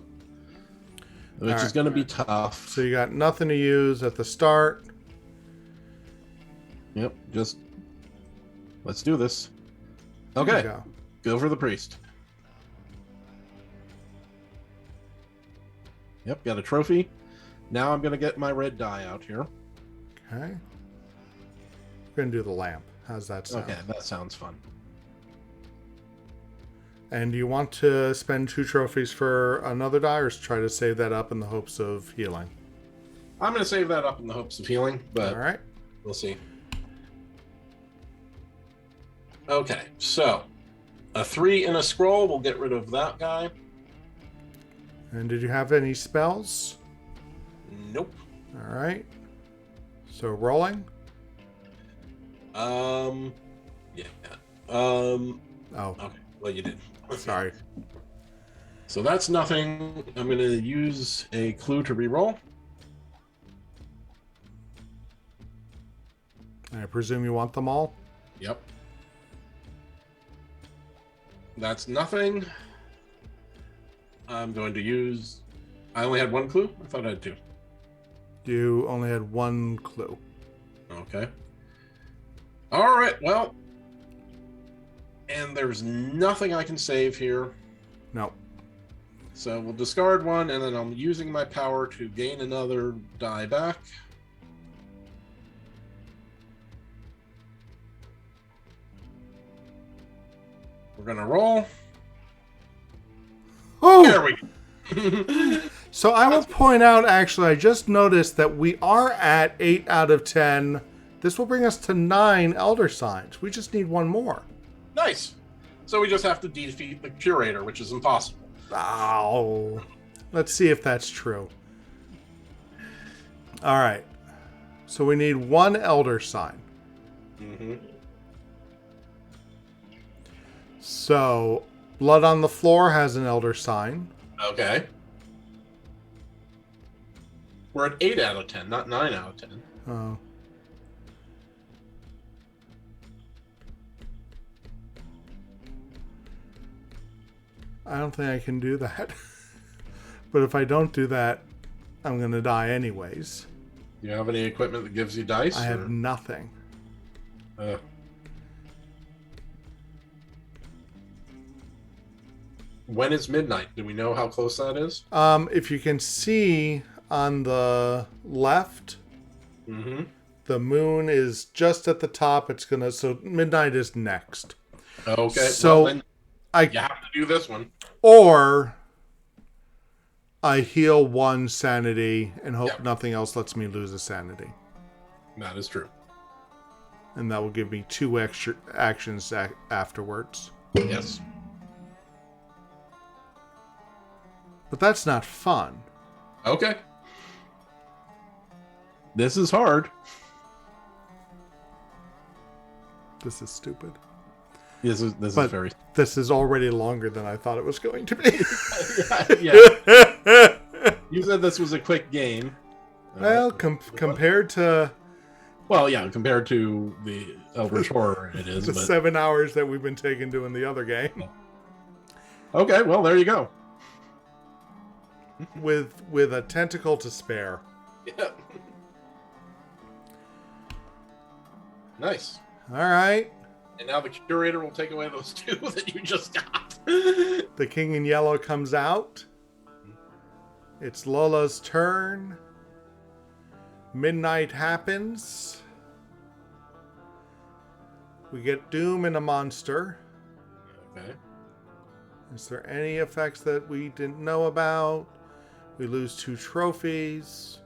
which is going to be tough. So you got nothing to use at the start. Yep, just let's do this. Okay, go for the priest. Yep, got a trophy. Now I'm going to get my red die out here. Okay. We're going to do the lamp. How's that sound? Okay, that sounds fun. And do you want to spend 2 trophies for another die or try to save that up in the hopes of healing? I'm going to save that up in the hopes of healing, but all right. We'll see. Okay, so a 3 and a scroll. We'll get rid of that guy. And did you have any spells? Nope. All right. So rolling. Yeah. Oh. Okay. Well, you did. Okay. Sorry. So that's nothing. I'm going to use a clue to reroll. I presume you want them all? Yep. That's nothing. I'm going to use... I only had one clue? I thought I had 2. You only had one clue. Okay. All right, well... And there's nothing I can save here. No. So we'll discard one, and then I'm using my power to gain another die back. We're going to roll. Oh! There we go. So I will point out, actually, I just noticed that we are at 8 out of 10. This will bring us to 9 Elder Signs. We just need one more. Nice. So we just have to defeat the Curator, which is impossible. Oh. Let's see if that's true. All right. So we need 1 Elder Sign. Mm-hmm. So Blood on the Floor has an Elder Sign. Okay. We're at 8 out of 10, not 9 out of 10. Oh. I don't think I can do that. But if I don't do that, I'm going to die anyways. Do you have any equipment that gives you dice? I have nothing. When is midnight? Do we know how close that is? If you can see on the left, the moon is just at the top. So midnight is next. Okay. So well, then you have to do this one. Or I heal 1 sanity and hope nothing else lets me lose a sanity. That is true. And that will give me 2 extra actions afterwards. Yes. But that's not fun. Okay. This is hard. This is stupid. This is very... This is already longer than I thought it was going to be. Yeah. You said this was a quick game. Well, compared to... Well, yeah, compared to the Eldritch Horror, it is. The 7 hours that we've been taking doing the other game. Okay, well, there you go. With a tentacle to spare. Yeah. Nice. All right. And now the Curator will take away those 2 that you just got. The King in Yellow comes out. It's Lola's turn. Midnight happens. We get Doom and a monster. Okay. Is there any effects that we didn't know about? We lose 2 trophies.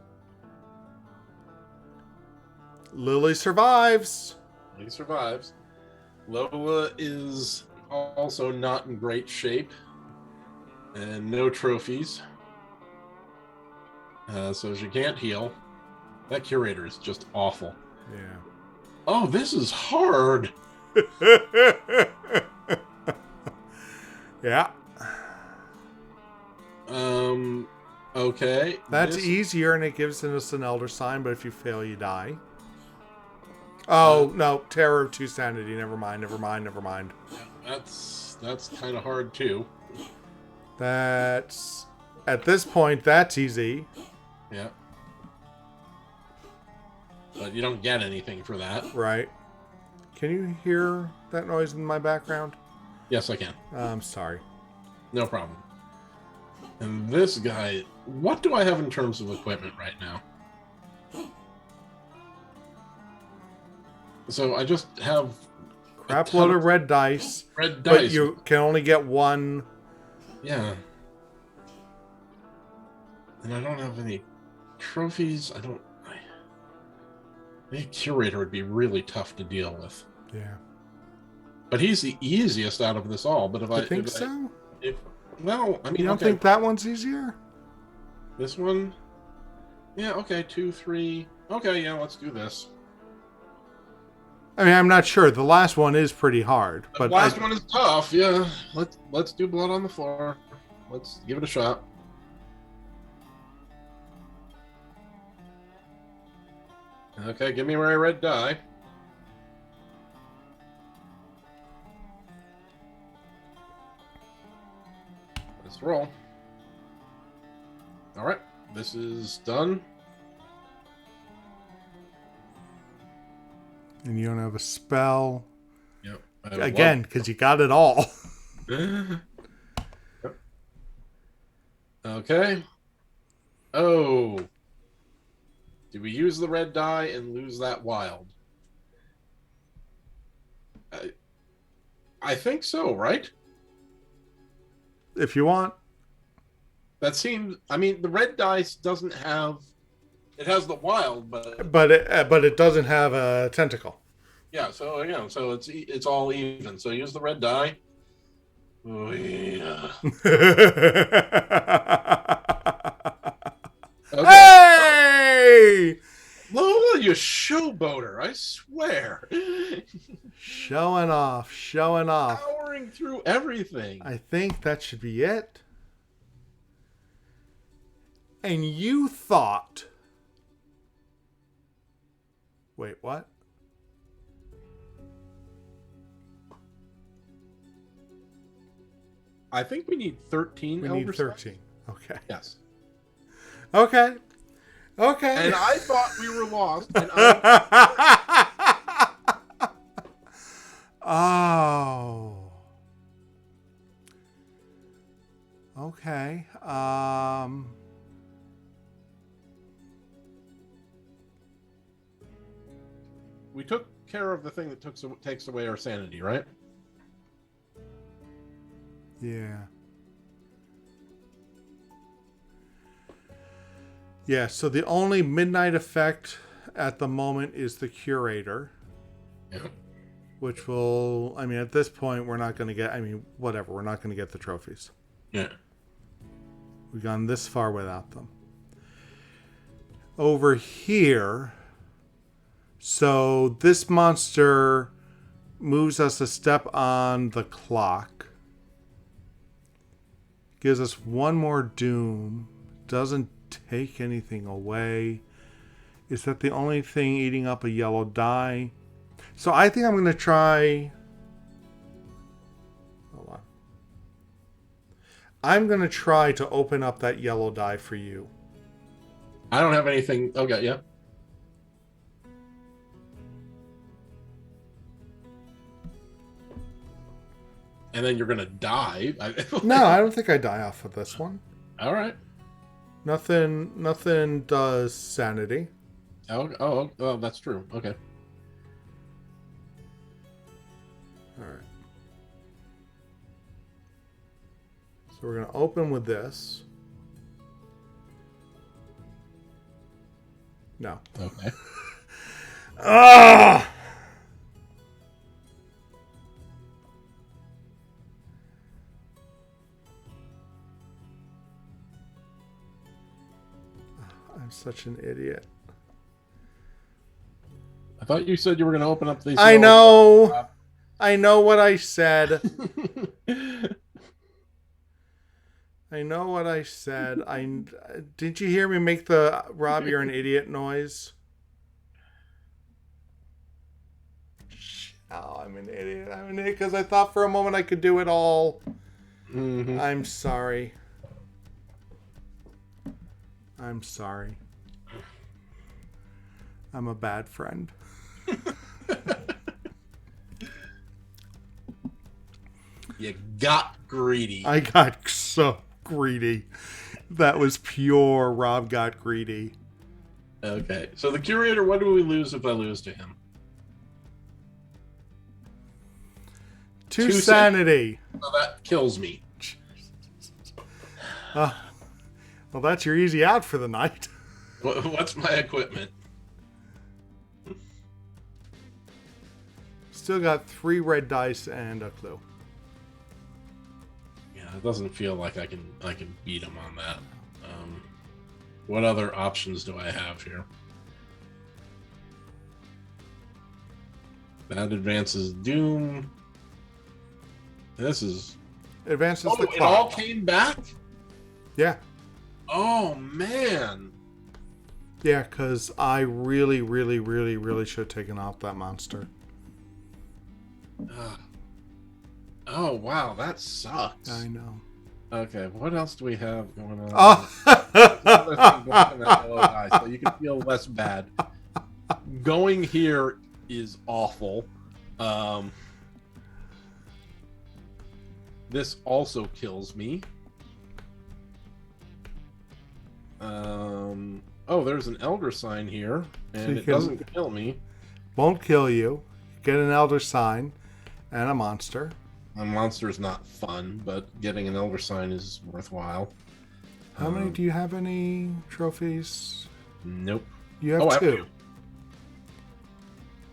Lily survives. He survives. Lola is also not in great shape. And no trophies. So she can't heal. That Curator is just awful. Yeah. Oh, this is hard. Yeah. Okay. That's easier, and it gives us an Elder Sign, but if you fail, you die. Oh, no. Terror of 2 sanity. Never mind. That's kind of hard, too. That's... At this point, that's easy. Yeah. But you don't get anything for that. Right. Can you hear that noise in my background? Yes, I can. I'm sorry. No problem. And this guy... What do I have in terms of equipment right now? So I just have... Crap load of red dice. Red dice. But you can only get 1. Yeah. And I don't have any trophies. The Curator would be really tough to deal with. Yeah. But he's the easiest out of this all. But I think so. Well, I mean, you don't think that one's easier? This one? Yeah. Okay. 2, 3. Okay. Yeah. Let's do this. I mean, I'm not sure. The last one is pretty hard. The last one is tough. Yeah. Let's do blood on the floor. Let's give it a shot. Okay. Give me my red die. Let's roll. All right, this is done. And you don't have a spell. Yep. Again, because you got it all. Okay. Oh. Did we use the red die and lose that wild? I think so, right? If you want. That seems. I mean, the red dice doesn't have. It has the wild, but it doesn't have a tentacle. Yeah. So again, so it's all even. So use the red die. Oh yeah. Okay. Hey! Lola, you showboater! I swear. Showing off. Powering through everything. I think that should be it. And you thought... Wait, what? I think we need 13. We need 13. Okay. Yes. Okay. And I thought we were lost. And Oh. Okay. We took care of the thing that takes away our sanity, right? Yeah. Yeah, so the only midnight effect at the moment is the curator. Yeah. Which will, I mean, at this point, we're not going to get, I mean, whatever, we're not going to get the trophies. Yeah. We've gone this far without them. Over here, so this monster moves us a step on the clock. Gives us one more doom. Doesn't take anything away. Is that the only thing eating up a yellow die? So I think I'm going to try... Hold on. I'm going to try to open up that yellow die for you. I don't have anything... Okay, yeah. And then you're going to die? No, I don't think I die off of this one. All right. Nothing does sanity. Oh, that's true. Okay. All right. So we're going to open with this. No. Okay. Ah! I'm such an idiot. I thought you said you were going to open up these. I know. I know what I said. I know what I said. Didn't you hear me make the Rob, you're an idiot noise? Oh, I'm an idiot. I'm an idiot because I thought for a moment I could do it all. Mm-hmm. I'm sorry. I'm sorry. I'm a bad friend. You got greedy. I got so greedy. That was pure Rob got greedy. Okay. So the curator, what do we lose if I lose to him? 2 sanity. Well, that kills me. Well, that's your easy out for the night. What's my equipment? still got 3 red dice and a clue. Yeah, it doesn't feel like I can beat him on that. What other options do I have here? That advances Doom. This is... Advances the clock. It all came back? Yeah. Oh, man. Yeah, because I really, really, really, really should have taken out that monster. Oh, wow. That sucks. I know. Okay, what else do we have going on? Oh! So you can feel less bad. Going here is awful. This also kills me. Oh, there's an Elder Sign here, and it doesn't kill me. Won't kill you. Get an Elder Sign and a monster. A monster's not fun, but getting an Elder Sign is worthwhile. How many do you have? Any trophies? Nope. You have 2.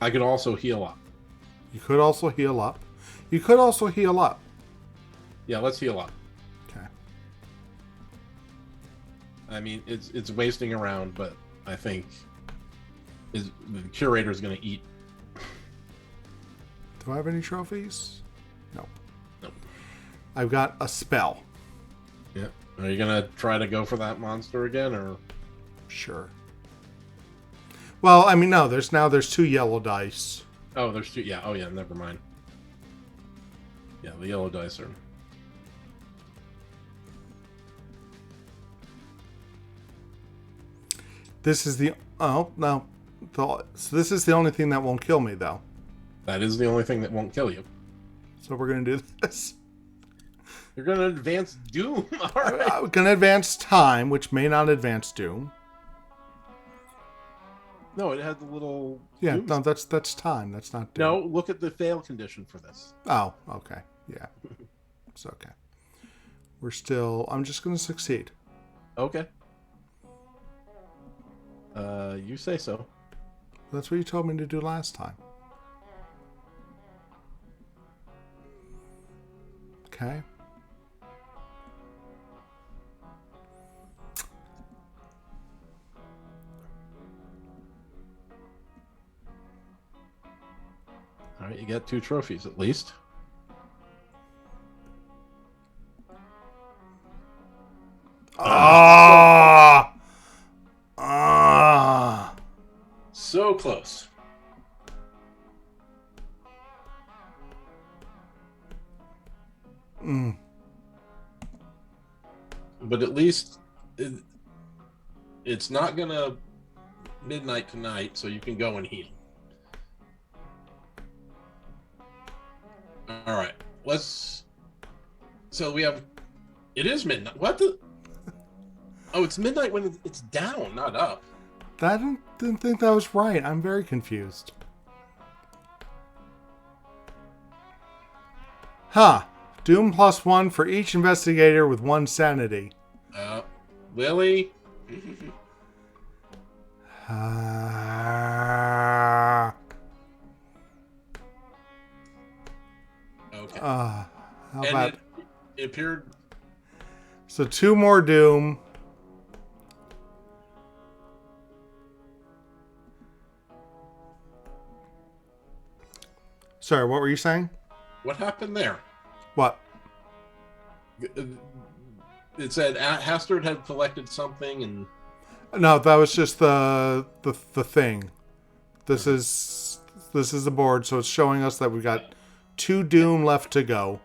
I could also heal up. You could also heal up. You could also heal up. Yeah, let's heal up. Okay. I mean, it's wasting around, but I think the curator's going to eat. Do I have any trophies? No. Nope. I've got a spell. Yeah. Are you going to try to go for that monster again, or? Sure. Well, I mean, no. There's 2 yellow dice. Oh, there's 2. Yeah. Oh, yeah. Never mind. Yeah, the yellow dice are. This is the... Oh, no. So this is the only thing that won't kill me, though. That is the only thing that won't kill you. So we're going to do this. You're going to advance Doom. All right. I'm going to advance Time, which may not advance Doom. No, it had the little... Yeah, Doom. no, that's Time. That's not Doom. No, look at the fail condition for this. Oh, okay. Yeah. It's okay. We're still... I'm just going to succeed. Okay. You say so. That's what you told me to do last time. Okay. All right, you got 2 trophies at least. So close. But at least it's not gonna midnight tonight, so you can go and heal. All right, let's. So we have. It is midnight. What the? Oh, it's midnight when it's down, not up. I didn't think that was right. I'm very confused. Huh. Doom +1 for each investigator with 1 sanity. Lily? Okay. How about... It appeared... So 2 more Doom. Sorry, what were you saying? What happened there? What? It said Hastur had collected something, and no, that was just the thing. This is the board, so it's showing us that we got 2 Doom left to go.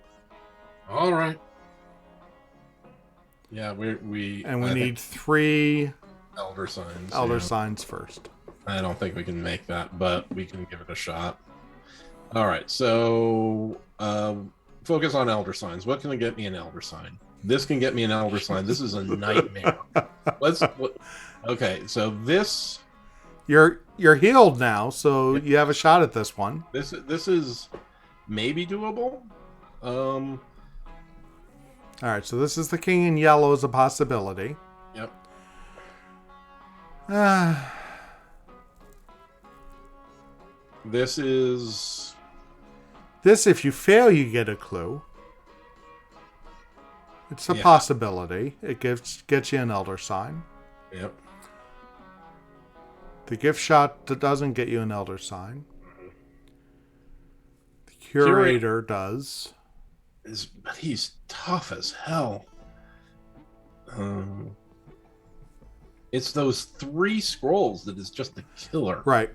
All right. Yeah, we need 3 Elder Signs. Elder Signs first. I don't think we can make that, but we can give it a shot. All right, so focus on Elder Signs. What can get me an Elder Sign? This can get me an Elder Sign. This is a nightmare. Okay, so this... You're healed now, so you have a shot at this one. This is maybe doable. All right, so this is the King in Yellow as a possibility. Yep. This is This, if you fail, you get a clue. It's a possibility. It gets you an elder sign. Yep. The gift shot doesn't get you an elder sign. The curator does. But he's tough as hell. It's those 3 scrolls that is just the killer. Right.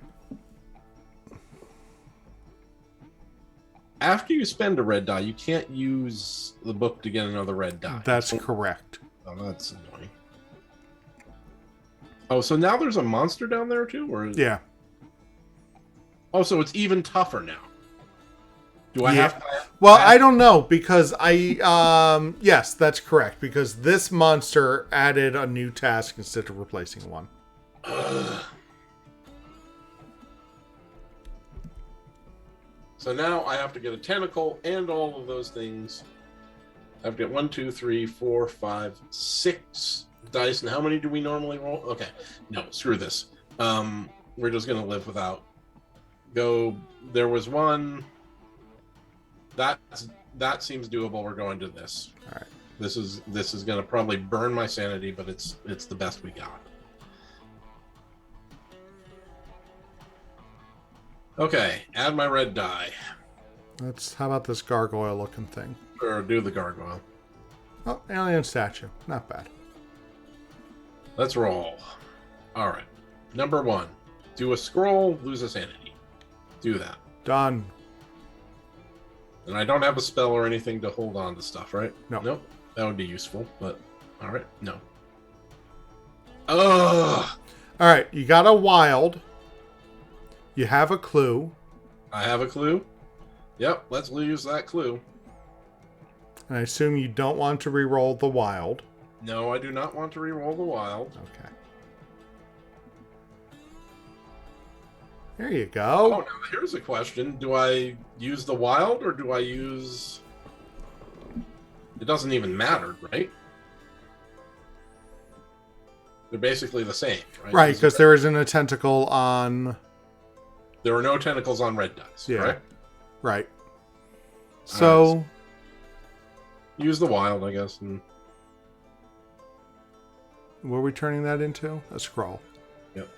After you spend a red die, you can't use the book to get another red die. That's correct. Oh, that's annoying. Oh, so now there's a monster down there too? Yeah. Oh, so it's even tougher now. Do I have to... Well, I don't know, because yes, that's correct, because this monster added a new task instead of replacing one. So now I have to get a tentacle and all of those things. I have to get 1, 2, 3, 4, 5, 6 dice. And how many do we normally roll? Okay. No, screw this. We're just going to live without. Go. There was one. That seems doable. We're going to this. All right. This is going to probably burn my sanity, but it's the best we got. Okay, add my red die. How about this gargoyle looking thing? Or do the gargoyle. Oh, alien statue. Not bad. Let's roll. All right. Number 1. Do a scroll, lose a sanity. Do that. Done. And I don't have a spell or anything to hold on to stuff, right? No. Nope. That would be useful, but all right. No. Ugh. All right. You got a wild. You have a clue. I have a clue. Yep. Let's use that clue. And I assume you don't want to re-roll the wild. No, I do not want to re-roll the wild. Okay. There you go. Oh, now here's a question. Do I use the wild or do I use... It doesn't even matter, right? They're basically the same, right? Right, because there isn't a tentacle on... There are no tentacles on red dice, right? Right. So... Right. Use the wild, I guess. And... What are we turning that into? A scroll. Yep.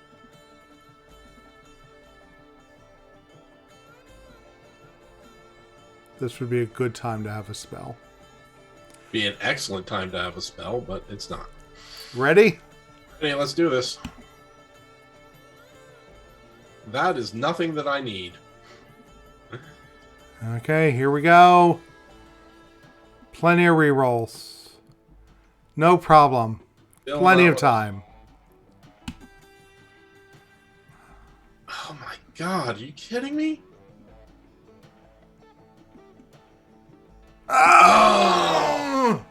This would be a good time to have a spell. Be an excellent time to have a spell, but it's not. Ready? Hey, let's do this. That is nothing that I need. Okay, here we go. Plenty of rerolls. No problem. Plenty of time. Oh my god, are you kidding me? Oh!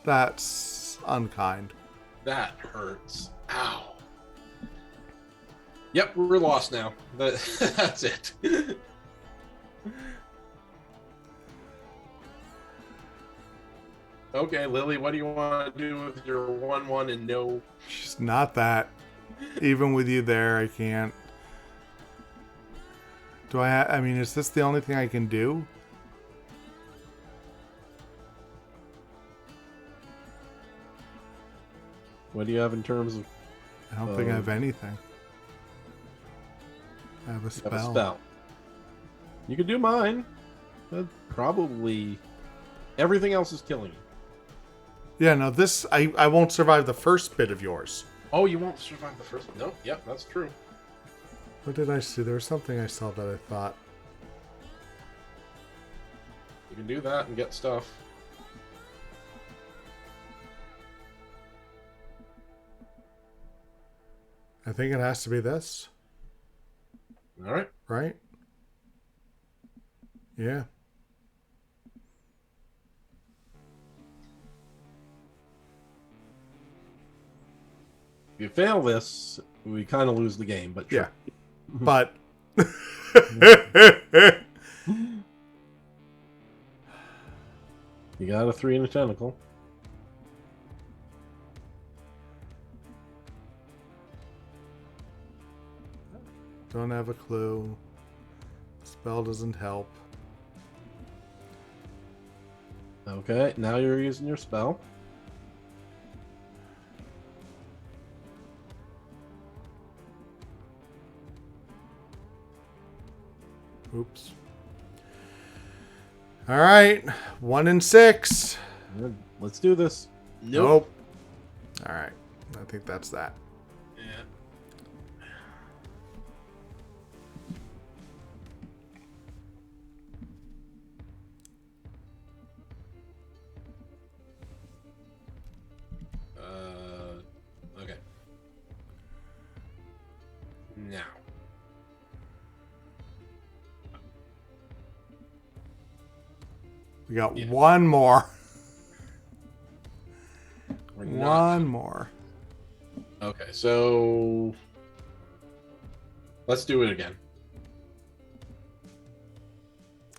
That's unkind. That hurts. Ow. Yep, we're lost now. That's it. Okay, Lily, what do you want to do with your 1/1 and no? She's not that. Even with you there, I can't. Do I mean, is this the only thing I can do? What do you have in terms of... I don't think I have anything. I have a spell. You have a spell. You could do mine. But probably... Everything else is killing you. Yeah, no, this... I won't survive the first bit of yours. Oh, you won't survive the first... No, yep, that's true. What did I see? There was something I saw that I thought... You can do that and get stuff. I think it has to be this. All right. Right? Yeah. If you fail this, we kind of lose the game, but sure. Yeah. But... You got a 3 and a tentacle. Don't have a clue. Spell doesn't help. Okay, now you're using your spell. Oops. All right. 1 and 6. Good. Let's do this. Nope. All right. I think that's that. Yeah. Okay. Now. We got one more. One more. Okay, so let's do it again.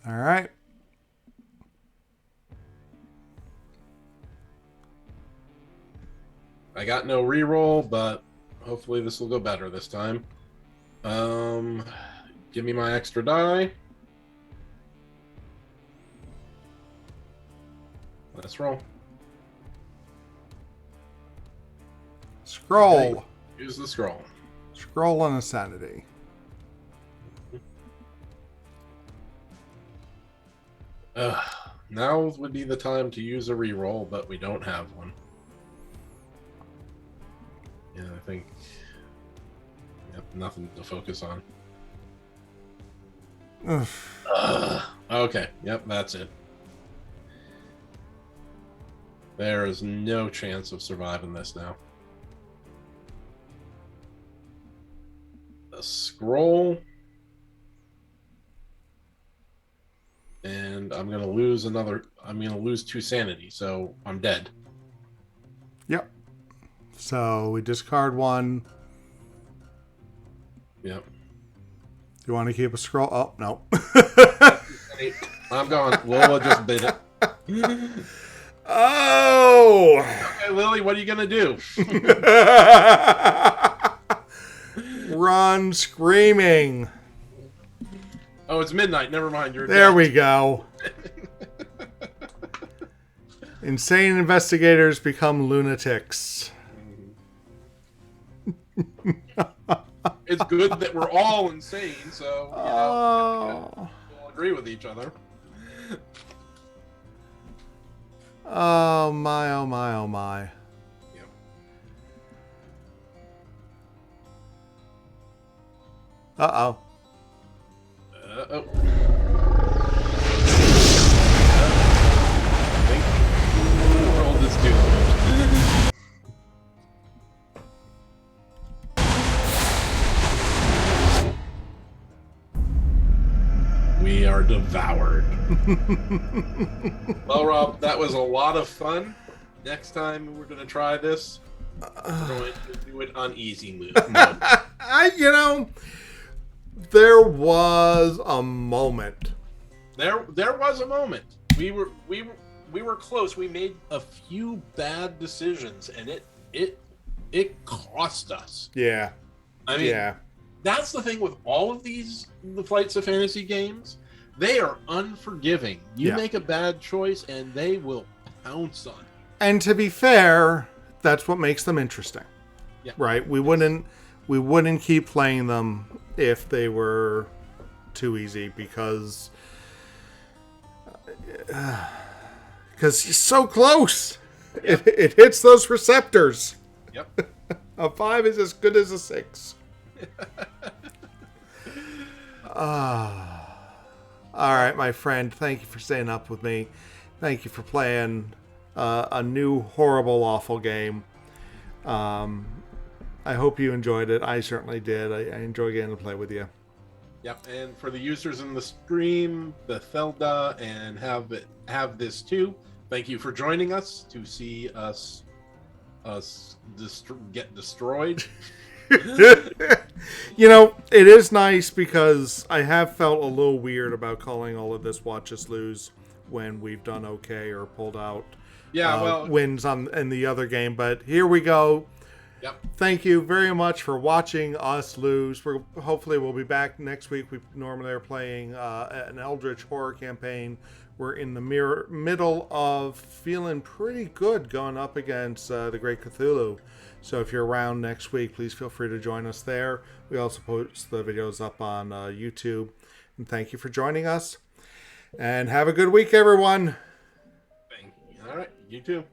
All right. I got no reroll, but hopefully this will go better this time. Give me my extra die. Let's roll. Scroll. Okay, use the scroll. Scroll on insanity. Now would be the time to use a reroll, but we don't have one. Yeah, I think. Yep, nothing to focus on. Okay, yep, that's it. There is no chance of surviving this now. The scroll. And I'm going to lose I'm going to lose 2 sanity, so I'm dead. Yep. So we discard 1. Yep. You want to keep a scroll? Oh, no. I'm going. Lola just bit it. Oh! Okay, Lily, what are you going to do? Run screaming. Oh, it's midnight. Never mind. You're there dead. We go. Insane investigators become lunatics. It's good that we're all insane, so you know, we'll agree with each other. Oh my, oh my, oh my. Yep. Uh-oh. Uh-oh. I think the world is doomed. We are devoured. Well, Rob, that was a lot of fun. Next time we're going to try this, we're going to do it on easy mode. There was a moment. There was a moment. We were close. We made a few bad decisions, and it cost us. Yeah. I mean, that's the thing with all of the Flights of Fantasy games. They are unforgiving. You make a bad choice, and they will pounce on you. And to be fair, that's what makes them interesting. Yeah. Right? We wouldn't keep playing them if they were too easy because you're so close. Yep. It hits those receptors. Yep. A 5 is as good as a 6. All right, my friend. Thank you for staying up with me. Thank you for playing a new horrible, awful game. I hope you enjoyed it. I certainly did. I enjoy getting to play with you. Yep, and for the users in the stream, Bethelda, and have this too. Thank you for joining us to see us get destroyed. It is nice because I have felt a little weird about calling all of this Watch Us Lose when we've done okay or pulled out wins in the other game. But here we go. Yep. Thank you very much for watching us lose. Hopefully we'll be back next week. We normally are playing an Eldritch Horror campaign. We're in the middle of feeling pretty good going up against the Great Cthulhu. So if you're around next week, please feel free to join us there. We also post the videos up on YouTube. And thank you for joining us. And have a good week, everyone. All right. You too.